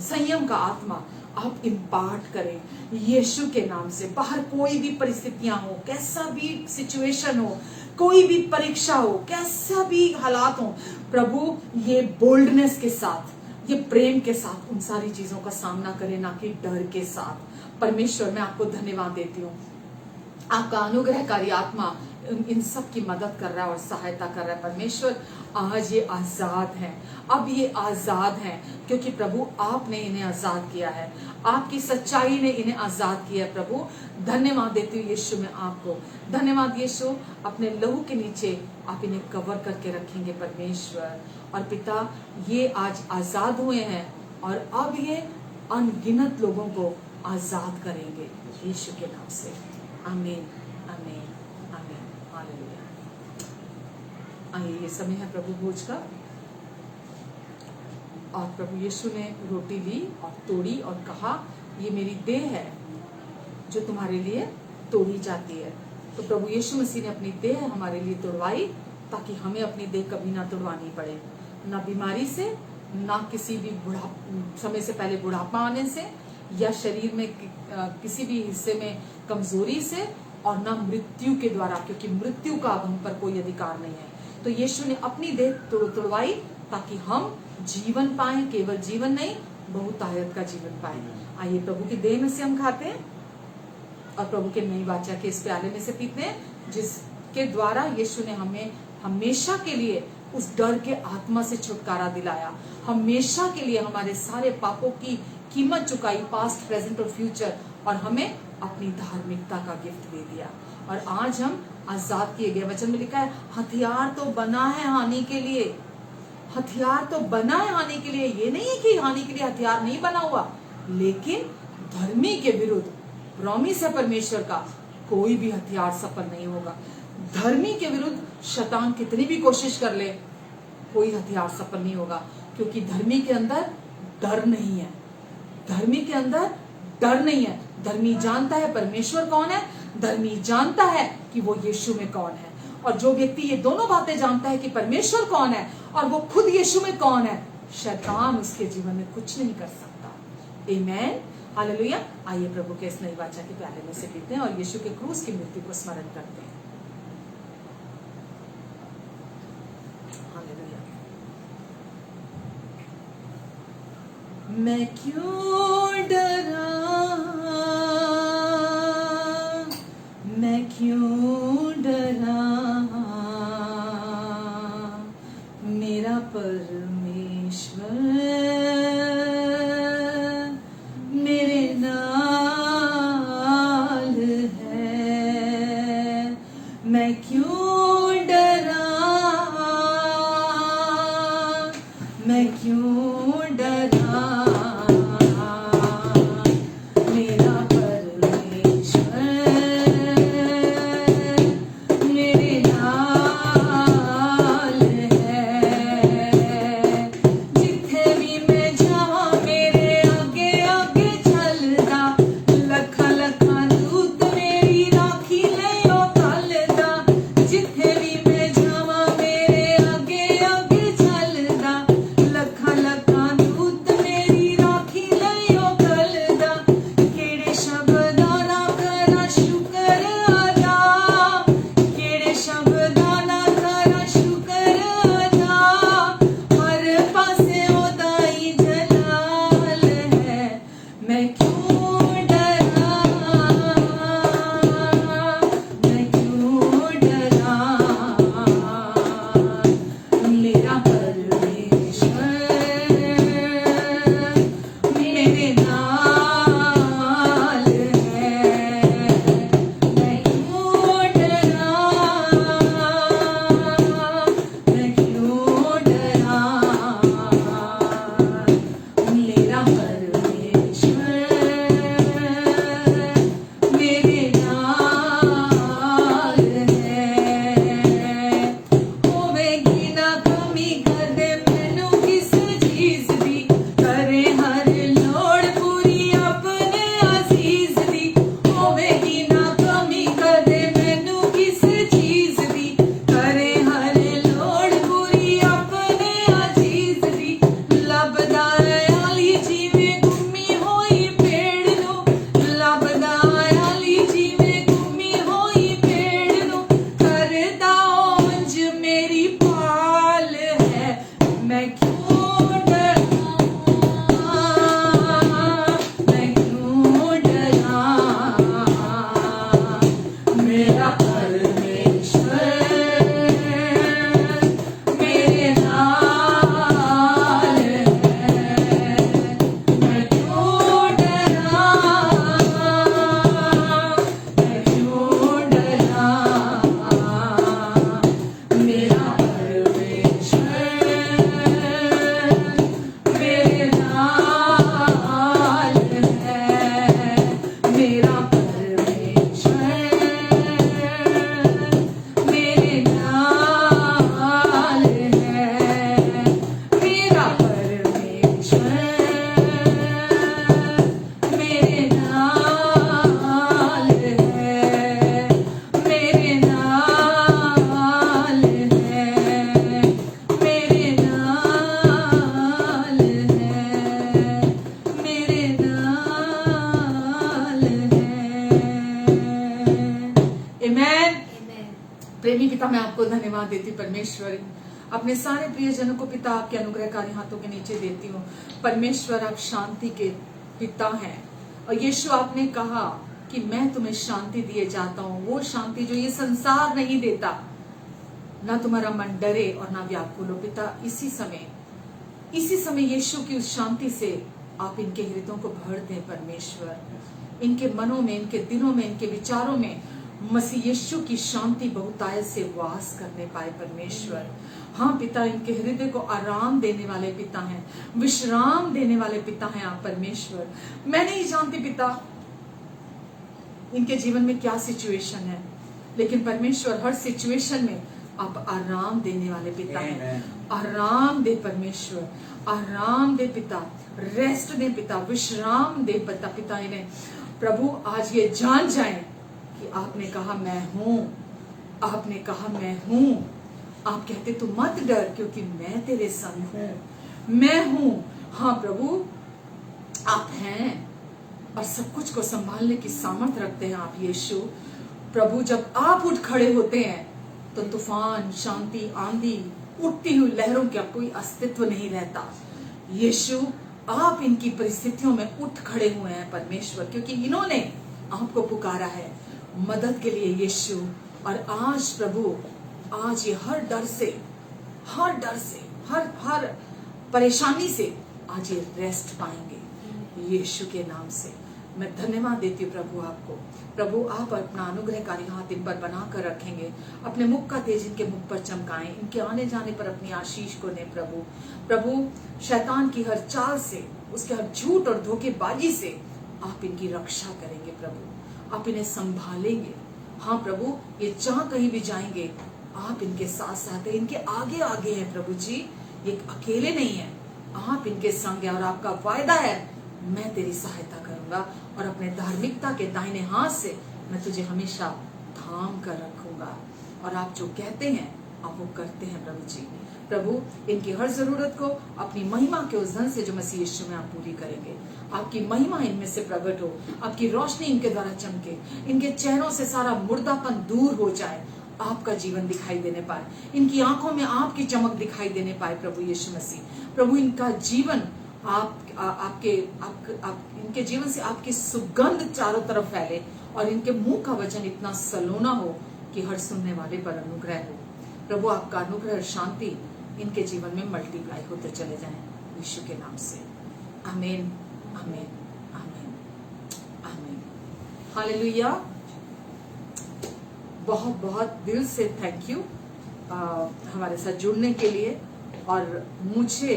संयम का आत्मा आप इम्पार्ट करें यीशु के नाम से। बाहर कोई भी परिस्थितियां हो, कैसा भी सिचुएशन हो, कोई भी परीक्षा हो, कैसा भी हालात हो, प्रभु ये बोल्डनेस के साथ, ये प्रेम के साथ उन सारी चीजों का सामना करें, ना कि डर के साथ। परमेश्वर, मैं आपको धन्यवाद देती हूँ, आपका अनुग्रहकारी आत्मा इन सब की मदद कर रहा है और सहायता कर रहा है। परमेश्वर, आज ये आजाद हैं, अब ये आजाद हैं, क्योंकि प्रभु आपने इन्हें आजाद किया है, आपकी सच्चाई ने इन्हें आजाद किया है। प्रभु धन्यवाद देती हूँ यीशु, में आपको धन्यवाद यीशु। अपने लहू के नीचे आप इन्हें कवर करके रखेंगे परमेश्वर। और पिता, ये आज आजाद हुए हैं और अब ये अनगिनत लोगों को आजाद करेंगे यीशु के नाम से। आमीन, आमीन, आमीन, हालेलुया। आइए, ये समय है प्रभु भोज का। और प्रभु यीशु ने रोटी ली और तोड़ी और कहा, ये मेरी देह है जो तुम्हारे लिए तोड़ी जाती है। तो प्रभु यीशु मसीह ने अपनी देह हमारे लिए तोड़वाई, ताकि हमें अपनी देह कभी ना तोड़वानी पड़े, ना बीमारी से, ना किसी भी समय से पहले बुढ़ापा आने से, या शरीर में किसी भी हिस्से में कमजोरी से, और ना मृत्यु के द्वारा, क्योंकि मृत्यु का अब हम पर कोई अधिकार नहीं है। तो यीशु ने अपनी देह तोड़वाई ताकि हम जीवन पाए, केवल जीवन नहीं, बहुतायत का जीवन पाए। आइए प्रभु की देह में से हम खाते हैं और प्रभु के नई वाचा के इस प्याले में से पीते हैं, जिसके द्वारा यीशु ने हमें हमेशा के लिए उस डर के आत्मा से छुटकारा दिलाया, हमेशा के लिए हमारे सारे पापों की कीमत चुकाई, पास्ट, प्रेजेंट और फ्यूचर, और हमें अपनी धार्मिकता का गिफ्ट दे दिया। और आज हम आजाद किए गए। वचन में लिखा है, हथियार तो बना है हानि के लिए, हथियार तो बना है हानि के लिए। ये नहीं है कि हानि के लिए हथियार नहीं बना हुआ, लेकिन धर्मी के विरुद्ध प्रॉमिस है परमेश्वर का, कोई भी हथियार सफल नहीं होगा। धर्मी के विरुद्ध शैतान कितनी भी कोशिश कर ले, कोई हथियार सफल नहीं होगा, क्योंकि धर्मी के अंदर डर नहीं है, धर्मी के अंदर डर नहीं है। धर्मी जानता है परमेश्वर कौन है, धर्मी जानता है कि वो यीशु में कौन है। और जो व्यक्ति ये दोनों बातें जानता है कि परमेश्वर कौन है और वो खुद यीशु में कौन है, शैतान उसके जीवन में कुछ नहीं कर सकता। आमीन, हालेलुया। आइए प्रभु के इस नई वाचा के प्याले में से पीते हैं और यीशु के क्रूस की मृत्यु को स्मरण करते हैं। हालेलुया। मैं क्यों डरा, मैं क्यों डरा, मेरा परमेश्वर मेरे नाल है। मैं क्यों डरा, मैं क्यों डरा, मेरा परमेश्वर मेरे नाल है। जिथे भी मैं जावां मेरे आगे आगे चलदा, लखा लखा दूत मेरी राखी ले ओ कलदा। प्रेमी पिता, मैं आपको धन्यवाद देती हूँ परमेश्वर। अपने सारे प्रियजनों को पिता आपके अनुग्रहकारी हाथों के नीचे देती हूँ। परमेश्वर, आप शांति के पिता हैं और यीशु आपने कहा कि मैं तुम्हें शांति दिए जाता हूँ, वो शांति जो ये संसार नहीं देता। ना तुम्हारा मन डरे और ना व्याकुल हो। पिता, इसी समय यीशु की उस शांति से आप इनके हृदयों को भर दें परमेश्वर। इनके मनों में, इनके दिलों में, इनके विचारों में मसीह यीशु की शांति बहुतायत से वास करने पाए परमेश्वर। हाँ पिता, इनके हृदय को आराम देने वाले पिता हैं, विश्राम देने वाले पिता हैं आप परमेश्वर। मैं नहीं जानती पिता इनके जीवन में क्या सिचुएशन है, लेकिन परमेश्वर हर सिचुएशन में आप आराम देने वाले पिता हैं। आराम दे परमेश्वर, आराम दे पिता, रेस्ट दे पिता, विश्राम दे पिता इन्हें। प्रभु, आज ये जान जाएं कि आपने कहा मैं हूं, आपने कहा मैं हूं। आप कहते तो मत डर, क्योंकि मैं तेरे संग हूं, मैं हूं। हाँ प्रभु, आप हैं और सब कुछ को संभालने की सामर्थ रखते हैं आप यीशु। प्रभु, जब आप उठ खड़े होते हैं तो तूफान, शांति, आंधी, उठती हुई लहरों का कोई अस्तित्व नहीं रहता। यीशु, आप इनकी परिस्थितियों में उठ खड़े हुए हैं परमेश्वर, क्योंकि इन्होंने आपको पुकारा है मदद के लिए यीशु। और आज प्रभु, आज ये हर डर से, हर परेशानी से आज ये रेस्ट पाएंगे यीशु के नाम से। मैं धन्यवाद देती हूँ प्रभु आपको। प्रभु, आप अपना अनुग्रहकारी हाथ इन पर बना कर रखेंगे, अपने मुख का तेज इनके मुख पर चमकाएं, इनके आने जाने पर अपनी आशीष को दें प्रभु। शैतान की हर चाल से, उसके हर झूठ और धोखेबाजी से आप इनकी रक्षा करेंगे प्रभु, आप इन्हें संभालेंगे। हाँ प्रभु, ये जहां कहीं भी जाएंगे आप इनके साथ साथ हैं, इनके आगे आगे हैं प्रभु जी, ये अकेले नहीं है, आप इनके संग हैं। और आपका वायदा है, मैं तेरी सहायता करूंगा और अपने धार्मिकता के दाहिने हाथ से मैं तुझे हमेशा थाम कर रखूंगा। और आप जो कहते हैं आप वो करते हैं प्रभु जी। प्रभु, इनकी हर जरूरत को अपनी महिमा के उस धन से जो मसीह यीशु में आप पूरी करेंगे। आपकी महिमा इनमें से प्रकट हो, आपकी रोशनी इनके द्वारा चमके, इनके चेहरों से सारा मुर्दापन दूर हो जाए, आपका जीवन दिखाई देने पाए, इनकी आंखों में आपकी चमक दिखाई देने पाए प्रभु यीशु मसीह। प्रभु, इनका जीवन इनके जीवन से आपकी सुगंध चारों तरफ फैले और इनके मुंह का वचन इतना सलोना हो कि हर सुनने वाले पर अनुग्रह हो। प्रभु, आपका अनुग्रह और शांति इनके जीवन में मल्टीप्लाई होते चले जाएं यीशु के नाम से। आमीन, आमीन, आमीन, आमीन। हालेलुया। बहुत बहुत दिल से थैंक यू हमारे साथ जुड़ने के लिए और मुझे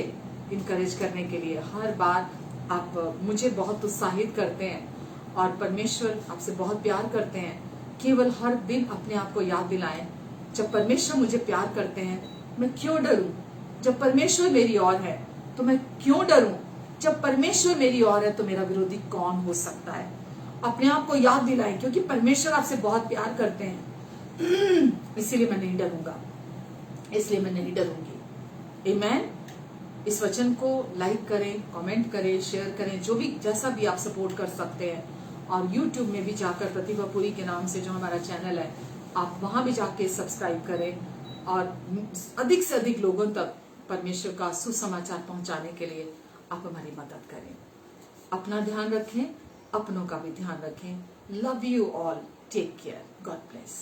इनकरेज करने के लिए। हर बार आप मुझे बहुत उत्साहित करते हैं और परमेश्वर आपसे बहुत प्यार करते हैं। केवल हर दिन अपने आप को याद दिलाएं, जब परमेश्वर मुझे प्यार करते हैं मैं क्यों डरूं? जब परमेश्वर मेरी ओर है तो मैं क्यों डरूं? जब परमेश्वर मेरी ओर है तो मेरा विरोधी कौन हो सकता है? अपने आप को याद दिलाएं, क्योंकि परमेश्वर आपसे बहुत प्यार करते हैं। इसीलिए मैं नहीं डरूंगा, इसलिए मैं नहीं डरूंगी। आमीन। इस वचन को लाइक करें, कमेंट करें, शेयर करें, जो भी जैसा भी आप सपोर्ट कर सकते हैं। और YouTube में भी जाकर प्रतिभा पुरी के नाम से जो हमारा चैनल है, आप वहां भी जाके सब्सक्राइब करें और अधिक से अधिक लोगों तक परमेश्वर का सुसमाचार पहुंचाने के लिए आप हमारी मदद करें। अपना ध्यान रखें, अपनों का भी ध्यान रखें। Love you all, take care, God bless.